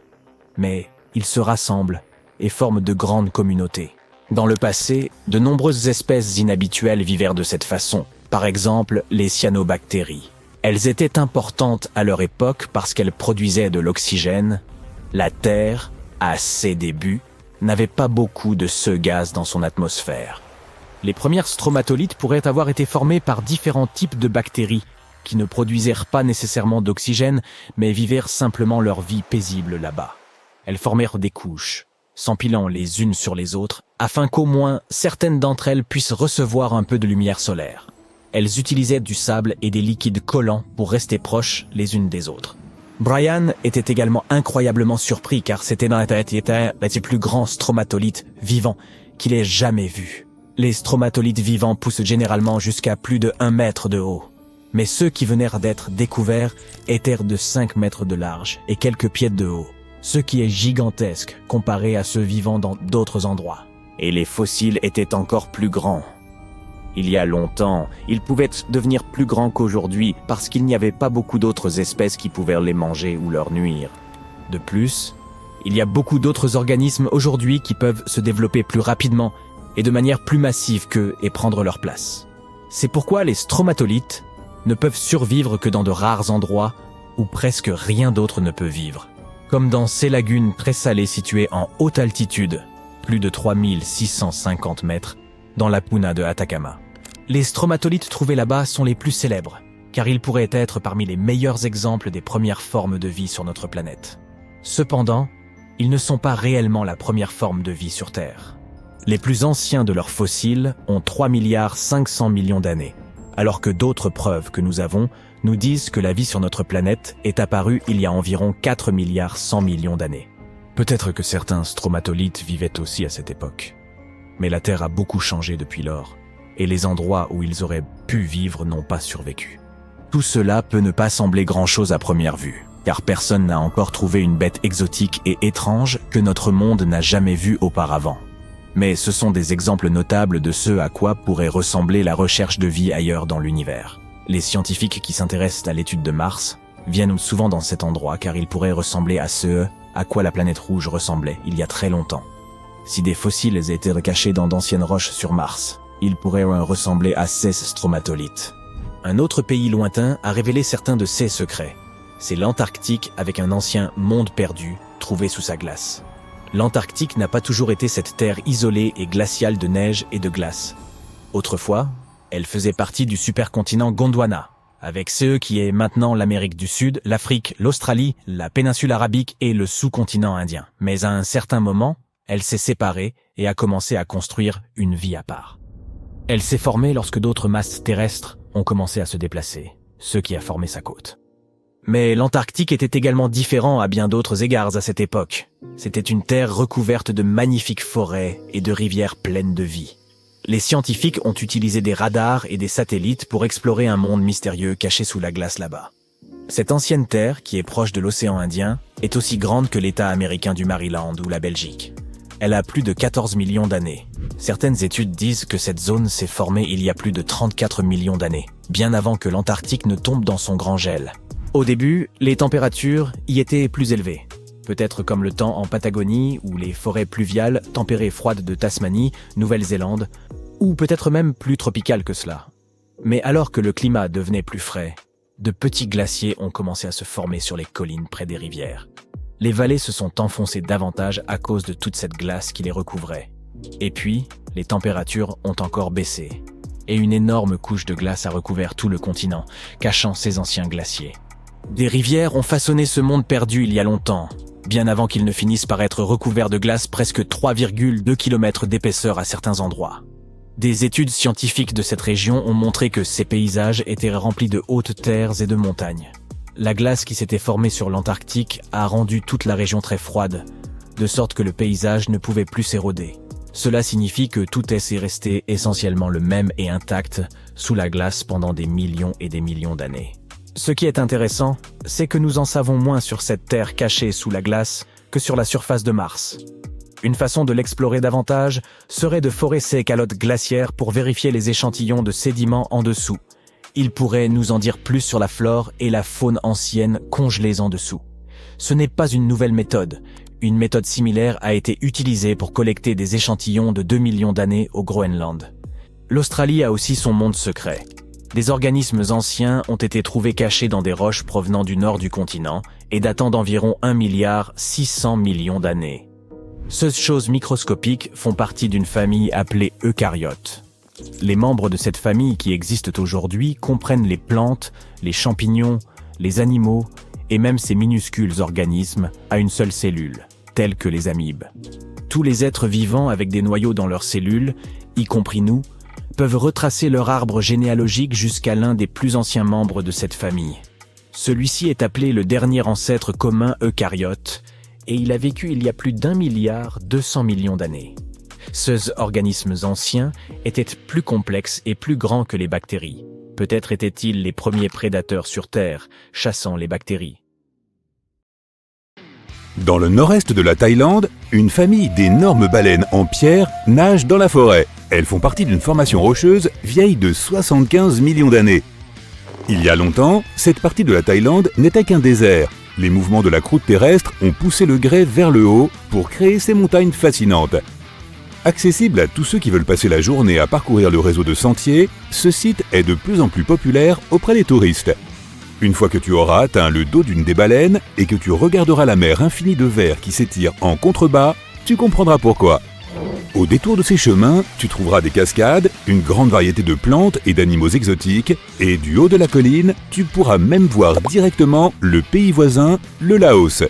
Mais ils se rassemblent et forment de grandes communautés. Dans le passé, de nombreuses espèces inhabituelles vivèrent de cette façon, par exemple les cyanobactéries. Elles étaient importantes à leur époque parce qu'elles produisaient de l'oxygène, la Terre, à ses débuts, n'avait pas beaucoup de ce gaz dans son atmosphère. Les premières stromatolites pourraient avoir été formées par différents types de bactéries qui ne produisèrent pas nécessairement d'oxygène, mais vivirent simplement leur vie paisible là-bas. Elles formèrent des couches, s'empilant les unes sur les autres, afin qu'au moins certaines d'entre elles puissent recevoir un peu de lumière solaire. Elles utilisaient du sable et des liquides collants pour rester proches les unes des autres. Brian était également incroyablement surpris car c'était l'un des plus grands stromatolites vivants qu'il ait jamais vus. Les stromatolites vivants poussent généralement jusqu'à plus de 1 mètre de haut. Mais ceux qui venèrent d'être découverts étaient de 5 mètres de large et quelques pieds de haut, ce qui est gigantesque comparé à ceux vivant dans d'autres endroits. Et les fossiles étaient encore plus grands. Il y a longtemps, ils pouvaient devenir plus grands qu'aujourd'hui parce qu'il n'y avait pas beaucoup d'autres espèces qui pouvaient les manger ou leur nuire. De plus, il y a beaucoup d'autres organismes aujourd'hui qui peuvent se développer plus rapidement et de manière plus massive qu'eux et prendre leur place. C'est pourquoi les stromatolites ne peuvent survivre que dans de rares endroits où presque rien d'autre ne peut vivre. Comme dans ces lagunes très salées situées en haute altitude, plus de 3650 mètres, dans la puna de Atacama. Les stromatolites trouvés là-bas sont les plus célèbres, car ils pourraient être parmi les meilleurs exemples des premières formes de vie sur notre planète. Cependant, ils ne sont pas réellement la première forme de vie sur Terre. Les plus anciens de leurs fossiles ont 3,5 milliards d'années, alors que d'autres preuves que nous avons nous disent que la vie sur notre planète est apparue il y a environ 4,1 milliards d'années. Peut-être que certains stromatolites vivaient aussi à cette époque. Mais la Terre a beaucoup changé depuis lors, et les endroits où ils auraient pu vivre n'ont pas survécu. Tout cela peut ne pas sembler grand-chose à première vue, car personne n'a encore trouvé une bête exotique et étrange que notre monde n'a jamais vue auparavant. Mais ce sont des exemples notables de ce à quoi pourrait ressembler la recherche de vie ailleurs dans l'univers. Les scientifiques qui s'intéressent à l'étude de Mars viennent souvent dans cet endroit car il pourrait ressembler à ce à quoi la planète rouge ressemblait il y a très longtemps. Si des fossiles étaient cachés dans d'anciennes roches sur Mars, ils pourraient ressembler à ces stromatolites. Un autre pays lointain a révélé certains de ses secrets. C'est l'Antarctique avec un ancien monde perdu trouvé sous sa glace. L'Antarctique n'a pas toujours été cette terre isolée et glaciale de neige et de glace. Autrefois, elle faisait partie du supercontinent Gondwana, avec ce qui est maintenant l'Amérique du Sud, l'Afrique, l'Australie, la péninsule arabique et le sous-continent indien. Mais à un certain moment, elle s'est séparée et a commencé à construire une vie à part. Elle s'est formée lorsque d'autres masses terrestres ont commencé à se déplacer, ce qui a formé sa côte. Mais l'Antarctique était également différent à bien d'autres égards à cette époque. C'était une terre recouverte de magnifiques forêts et de rivières pleines de vie. Les scientifiques ont utilisé des radars et des satellites pour explorer un monde mystérieux caché sous la glace là-bas. Cette ancienne terre, qui est proche de l'océan Indien, est aussi grande que l'État américain du Maryland ou la Belgique. Elle a plus de 14 millions d'années. Certaines études disent que cette zone s'est formée il y a plus de 34 millions d'années, bien avant que l'Antarctique ne tombe dans son grand gel. Au début, les températures y étaient plus élevées. Peut-être comme le temps en Patagonie ou les forêts pluviales tempérées froides de Tasmanie, Nouvelle-Zélande, ou peut-être même plus tropicales que cela. Mais alors que le climat devenait plus frais, de petits glaciers ont commencé à se former sur les collines près des rivières. Les vallées se sont enfoncées davantage à cause de toute cette glace qui les recouvrait. Et puis, les températures ont encore baissé. Et une énorme couche de glace a recouvert tout le continent, cachant ces anciens glaciers. Des rivières ont façonné ce monde perdu il y a longtemps, bien avant qu'il ne finisse par être recouvert de glace presque 3,2 km d'épaisseur à certains endroits. Des études scientifiques de cette région ont montré que ces paysages étaient remplis de hautes terres et de montagnes. La glace qui s'était formée sur l'Antarctique a rendu toute la région très froide, de sorte que le paysage ne pouvait plus s'éroder. Cela signifie que tout est resté essentiellement le même et intact sous la glace pendant des millions et des millions d'années. Ce qui est intéressant, c'est que nous en savons moins sur cette terre cachée sous la glace que sur la surface de Mars. Une façon de l'explorer davantage serait de forer ces calottes glaciaires pour vérifier les échantillons de sédiments en dessous. Il pourrait nous en dire plus sur la flore et la faune ancienne congelées en dessous. Ce n'est pas une nouvelle méthode. Une méthode similaire a été utilisée pour collecter des échantillons de 2 millions d'années au Groenland. L'Australie a aussi son monde secret. Des organismes anciens ont été trouvés cachés dans des roches provenant du nord du continent et datant d'environ 1,6 milliard d'années. Ces choses microscopiques font partie d'une famille appelée eucaryotes. Les membres de cette famille qui existent aujourd'hui comprennent les plantes, les champignons, les animaux et même ces minuscules organismes à une seule cellule, tels que les amibes. Tous les êtres vivants avec des noyaux dans leurs cellules, y compris nous, peuvent retracer leur arbre généalogique jusqu'à l'un des plus anciens membres de cette famille. Celui-ci est appelé le dernier ancêtre commun eucaryote et il a vécu il y a plus d'1,2 milliard d'années. Ces organismes anciens étaient plus complexes et plus grands que les bactéries. Peut-être étaient-ils les premiers prédateurs sur Terre, chassant les bactéries. Dans le nord-est de la Thaïlande, une famille d'énormes baleines en pierre nage dans la forêt. Elles font partie d'une formation rocheuse vieille de 75 millions d'années. Il y a longtemps, cette partie de la Thaïlande n'était qu'un désert. Les mouvements de la croûte terrestre ont poussé le grès vers le haut pour créer ces montagnes fascinantes. Accessible à tous ceux qui veulent passer la journée à parcourir le réseau de sentiers, ce site est de plus en plus populaire auprès des touristes. Une fois que tu auras atteint le dos d'une des baleines et que tu regarderas la mer infinie de verre qui s'étire en contrebas, tu comprendras pourquoi. Au détour de ces chemins, tu trouveras des cascades, une grande variété de plantes et d'animaux exotiques, et du haut de la colline, tu pourras même voir directement le pays voisin, le Laos.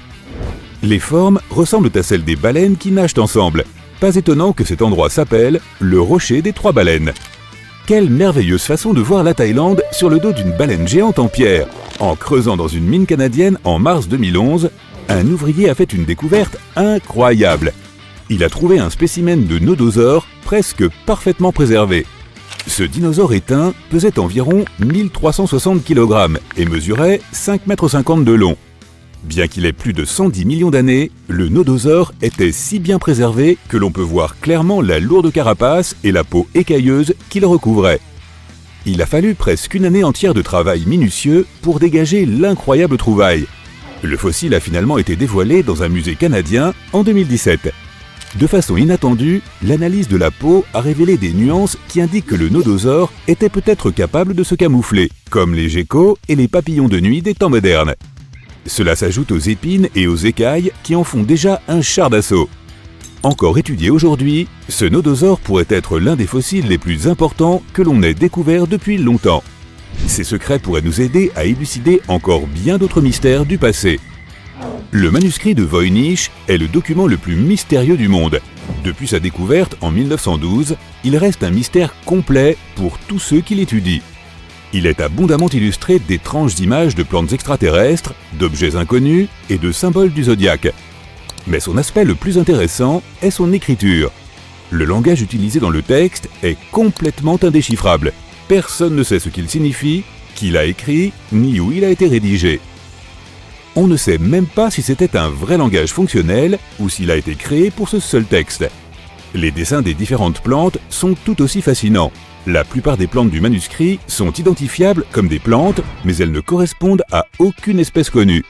Les formes ressemblent à celles des baleines qui nagent ensemble. Pas étonnant que cet endroit s'appelle le Rocher des Trois Baleines. Quelle merveilleuse façon de voir la Thaïlande sur le dos d'une baleine géante en pierre. En creusant dans une mine canadienne en mars 2011, un ouvrier a fait une découverte incroyable. Il a trouvé un spécimen de nodosaure presque parfaitement préservé. Ce dinosaure éteint pesait environ 1360 kg et mesurait 5,50 m de long. Bien qu'il ait plus de 110 millions d'années, le nodosaure était si bien préservé que l'on peut voir clairement la lourde carapace et la peau écailleuse qui le recouvrait. Il a fallu presque une année entière de travail minutieux pour dégager l'incroyable trouvaille. Le fossile a finalement été dévoilé dans un musée canadien en 2017. De façon inattendue, l'analyse de la peau a révélé des nuances qui indiquent que le nodosaure était peut-être capable de se camoufler, comme les geckos et les papillons de nuit des temps modernes. Cela s'ajoute aux épines et aux écailles qui en font déjà un char d'assaut. Encore étudié aujourd'hui, ce nodosaure pourrait être l'un des fossiles les plus importants que l'on ait découvert depuis longtemps. Ces secrets pourraient nous aider à élucider encore bien d'autres mystères du passé. Le manuscrit de Voynich est le document le plus mystérieux du monde. Depuis sa découverte en 1912, il reste un mystère complet pour tous ceux qui l'étudient. Il est abondamment illustré d'étranges images de plantes extraterrestres, d'objets inconnus et de symboles du zodiaque. Mais son aspect le plus intéressant est son écriture. Le langage utilisé dans le texte est complètement indéchiffrable. Personne ne sait ce qu'il signifie, qui l'a écrit, ni où il a été rédigé. On ne sait même pas si c'était un vrai langage fonctionnel ou s'il a été créé pour ce seul texte. Les dessins des différentes plantes sont tout aussi fascinants. La plupart des plantes du manuscrit sont identifiables comme des plantes, mais elles ne correspondent à aucune espèce connue.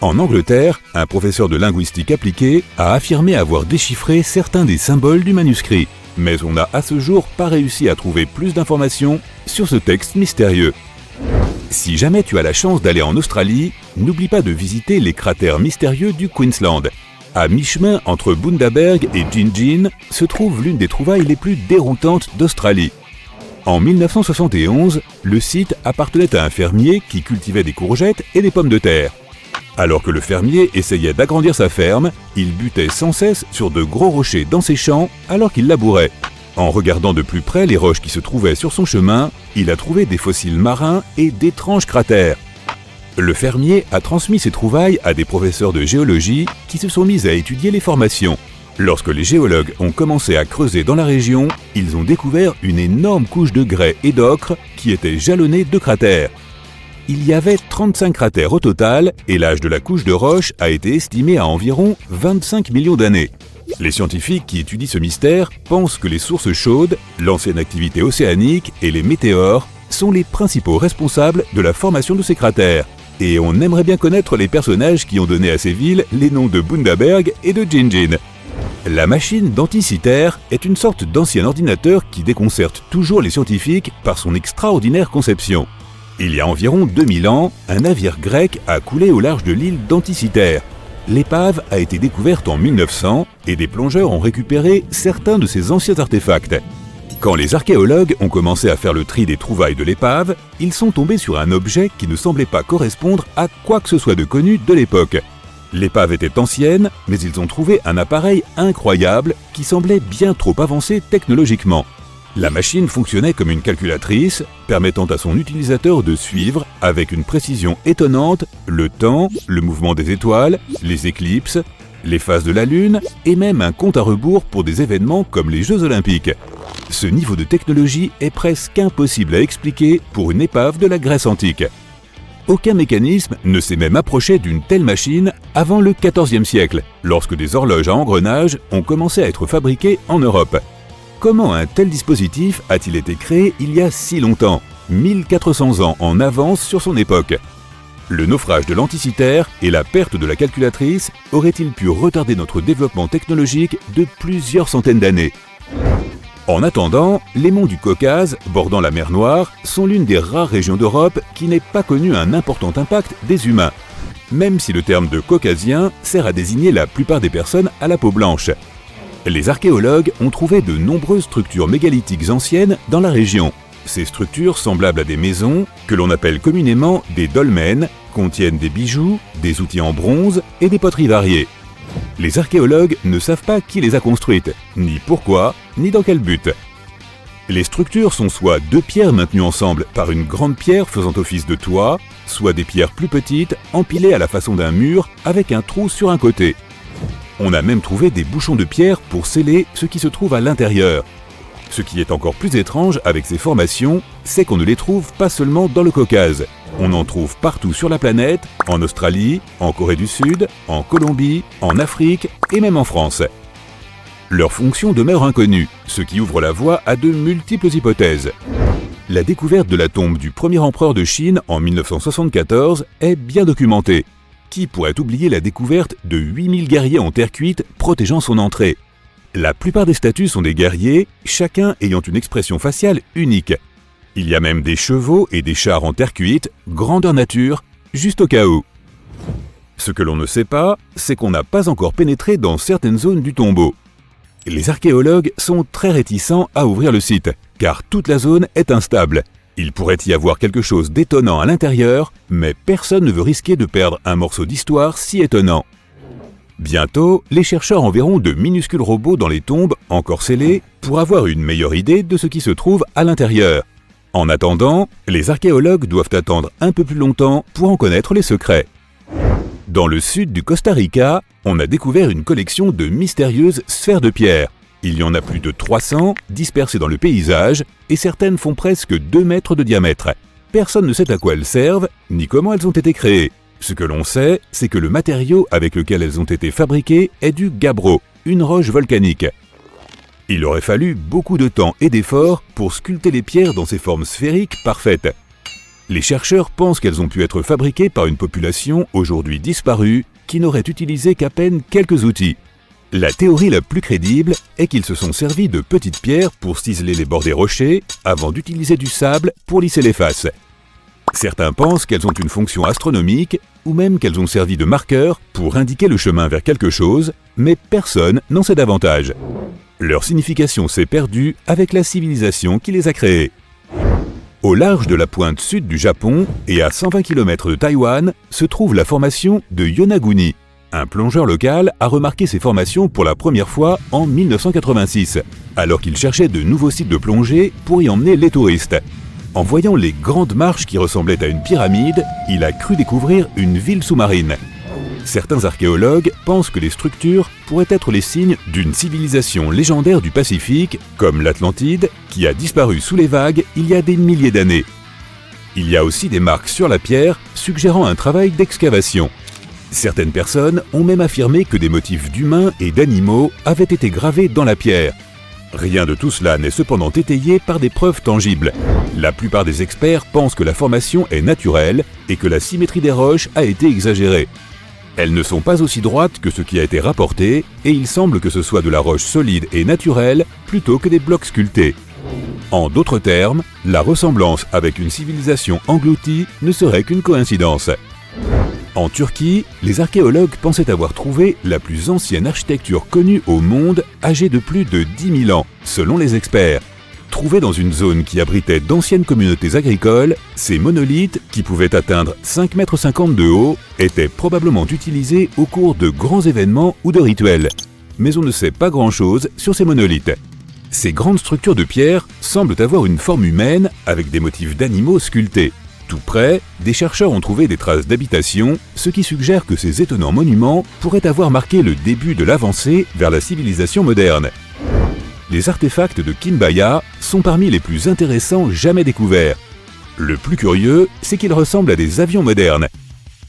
En Angleterre, un professeur de linguistique appliquée a affirmé avoir déchiffré certains des symboles du manuscrit, mais on n'a à ce jour pas réussi à trouver plus d'informations sur ce texte mystérieux. Si jamais tu as la chance d'aller en Australie, n'oublie pas de visiter les cratères mystérieux du Queensland. À mi-chemin entre Bundaberg et Gingin se trouve l'une des trouvailles les plus déroutantes d'Australie. En 1971, le site appartenait à un fermier qui cultivait des courgettes et des pommes de terre. Alors que le fermier essayait d'agrandir sa ferme, il butait sans cesse sur de gros rochers dans ses champs alors qu'il labourait. En regardant de plus près les roches qui se trouvaient sur son chemin, il a trouvé des fossiles marins et d'étranges cratères. Le fermier a transmis ses trouvailles à des professeurs de géologie qui se sont mis à étudier les formations. Lorsque les géologues ont commencé à creuser dans la région, ils ont découvert une énorme couche de grès et d'ocre qui était jalonnée de cratères. Il y avait 35 cratères au total et l'âge de la couche de roche a été estimé à environ 25 millions d'années. Les scientifiques qui étudient ce mystère pensent que les sources chaudes, l'ancienne activité océanique et les météores sont les principaux responsables de la formation de ces cratères. Et on aimerait bien connaître les personnages qui ont donné à ces villes les noms de Bundaberg et de Gingin. La machine Denticiter est une sorte d'ancien ordinateur qui déconcerte toujours les scientifiques par son extraordinaire conception. Il y a environ 2000 ans, un navire grec a coulé au large de l'île Denticiter. L'épave a été découverte en 1900 et des plongeurs ont récupéré certains de ces anciens artefacts. Quand les archéologues ont commencé à faire le tri des trouvailles de l'épave, ils sont tombés sur un objet qui ne semblait pas correspondre à quoi que ce soit de connu de l'époque. L'épave était ancienne, mais ils ont trouvé un appareil incroyable qui semblait bien trop avancé technologiquement. La machine fonctionnait comme une calculatrice, permettant à son utilisateur de suivre, avec une précision étonnante, le temps, le mouvement des étoiles, les éclipses, les phases de la Lune et même un compte à rebours pour des événements comme les Jeux Olympiques. Ce niveau de technologie est presque impossible à expliquer pour une épave de la Grèce antique. Aucun mécanisme ne s'est même approché d'une telle machine avant le XIVe siècle, lorsque des horloges à engrenages ont commencé à être fabriquées en Europe. Comment un tel dispositif a-t-il été créé il y a si longtemps, 1400 ans en avance sur son époque? Le naufrage de l'Anticythère et la perte de la calculatrice auraient-ils pu retarder notre développement technologique de plusieurs centaines d'années? En attendant, les monts du Caucase, bordant la mer Noire, sont l'une des rares régions d'Europe qui n'ait pas connu un important impact des humains, même si le terme de caucasien sert à désigner la plupart des personnes à la peau blanche. Les archéologues ont trouvé de nombreuses structures mégalithiques anciennes dans la région. Ces structures, semblables à des maisons, que l'on appelle communément des dolmens, contiennent des bijoux, des outils en bronze et des poteries variées. Les archéologues ne savent pas qui les a construites, ni pourquoi, ni dans quel but. Les structures sont soit deux pierres maintenues ensemble par une grande pierre faisant office de toit, soit des pierres plus petites empilées à la façon d'un mur avec un trou sur un côté. On a même trouvé des bouchons de pierre pour sceller ce qui se trouve à l'intérieur. Ce qui est encore plus étrange avec ces formations, c'est qu'on ne les trouve pas seulement dans le Caucase. On en trouve partout sur la planète, en Australie, en Corée du Sud, en Colombie, en Afrique et même en France. Leur fonction demeure inconnue, ce qui ouvre la voie à de multiples hypothèses. La découverte de la tombe du premier empereur de Chine en 1974 est bien documentée. Qui pourrait oublier la découverte de 8000 guerriers en terre cuite protégeant son entrée? La plupart des statues sont des guerriers, chacun ayant une expression faciale unique. Il y a même des chevaux et des chars en terre cuite, grandeur nature, juste au cas où. Ce que l'on ne sait pas, c'est qu'on n'a pas encore pénétré dans certaines zones du tombeau. Les archéologues sont très réticents à ouvrir le site, car toute la zone est instable. Il pourrait y avoir quelque chose d'étonnant à l'intérieur, mais personne ne veut risquer de perdre un morceau d'histoire si étonnant. Bientôt, les chercheurs enverront de minuscules robots dans les tombes encore scellées pour avoir une meilleure idée de ce qui se trouve à l'intérieur. En attendant, les archéologues doivent attendre un peu plus longtemps pour en connaître les secrets. Dans le sud du Costa Rica, on a découvert une collection de mystérieuses sphères de pierre. Il y en a plus de 300 dispersées dans le paysage et certaines font presque 2 mètres de diamètre. Personne ne sait à quoi elles servent ni comment elles ont été créées. Ce que l'on sait, c'est que le matériau avec lequel elles ont été fabriquées est du gabbro, une roche volcanique. Il aurait fallu beaucoup de temps et d'efforts pour sculpter les pierres dans ces formes sphériques parfaites. Les chercheurs pensent qu'elles ont pu être fabriquées par une population aujourd'hui disparue qui n'aurait utilisé qu'à peine quelques outils. La théorie la plus crédible est qu'ils se sont servis de petites pierres pour ciseler les bords des rochers avant d'utiliser du sable pour lisser les faces. Certains pensent qu'elles ont une fonction astronomique ou même qu'elles ont servi de marqueur pour indiquer le chemin vers quelque chose, mais personne n'en sait davantage. Leur signification s'est perdue avec la civilisation qui les a créées. Au large de la pointe sud du Japon et à 120 km de Taïwan se trouve la formation de Yonaguni. Un plongeur local a remarqué ces formations pour la première fois en 1986, alors qu'il cherchait de nouveaux sites de plongée pour y emmener les touristes. En voyant les grandes marches qui ressemblaient à une pyramide, il a cru découvrir une ville sous-marine. Certains archéologues pensent que les structures pourraient être les signes d'une civilisation légendaire du Pacifique, comme l'Atlantide, qui a disparu sous les vagues il y a des milliers d'années. Il y a aussi des marques sur la pierre suggérant un travail d'excavation. Certaines personnes ont même affirmé que des motifs d'humains et d'animaux avaient été gravés dans la pierre. Rien de tout cela n'est cependant étayé par des preuves tangibles. La plupart des experts pensent que la formation est naturelle et que la symétrie des roches a été exagérée. Elles ne sont pas aussi droites que ce qui a été rapporté et il semble que ce soit de la roche solide et naturelle plutôt que des blocs sculptés. En d'autres termes, la ressemblance avec une civilisation engloutie ne serait qu'une coïncidence. En Turquie, les archéologues pensaient avoir trouvé la plus ancienne architecture connue au monde, âgée de plus de 10 000 ans, selon les experts. Trouvés dans une zone qui abritait d'anciennes communautés agricoles, ces monolithes, qui pouvaient atteindre 5,50 m de haut, étaient probablement utilisés au cours de grands événements ou de rituels. Mais on ne sait pas grand-chose sur ces monolithes. Ces grandes structures de pierre semblent avoir une forme humaine avec des motifs d'animaux sculptés. Tout près, des chercheurs ont trouvé des traces d'habitation, ce qui suggère que ces étonnants monuments pourraient avoir marqué le début de l'avancée vers la civilisation moderne. Les artefacts de Kinbaya sont parmi les plus intéressants jamais découverts. Le plus curieux, c'est qu'ils ressemblent à des avions modernes.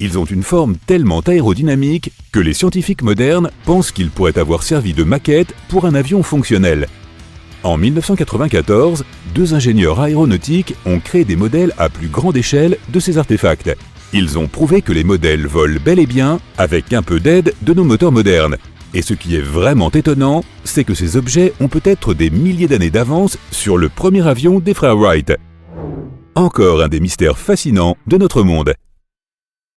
Ils ont une forme tellement aérodynamique que les scientifiques modernes pensent qu'ils pourraient avoir servi de maquette pour un avion fonctionnel. En 1994, 2 ingénieurs aéronautiques ont créé des modèles à plus grande échelle de ces artefacts. Ils ont prouvé que les modèles volent bel et bien avec un peu d'aide de nos moteurs modernes. Et ce qui est vraiment étonnant, c'est que ces objets ont peut-être des milliers d'années d'avance sur le premier avion des frères Wright. Encore un des mystères fascinants de notre monde.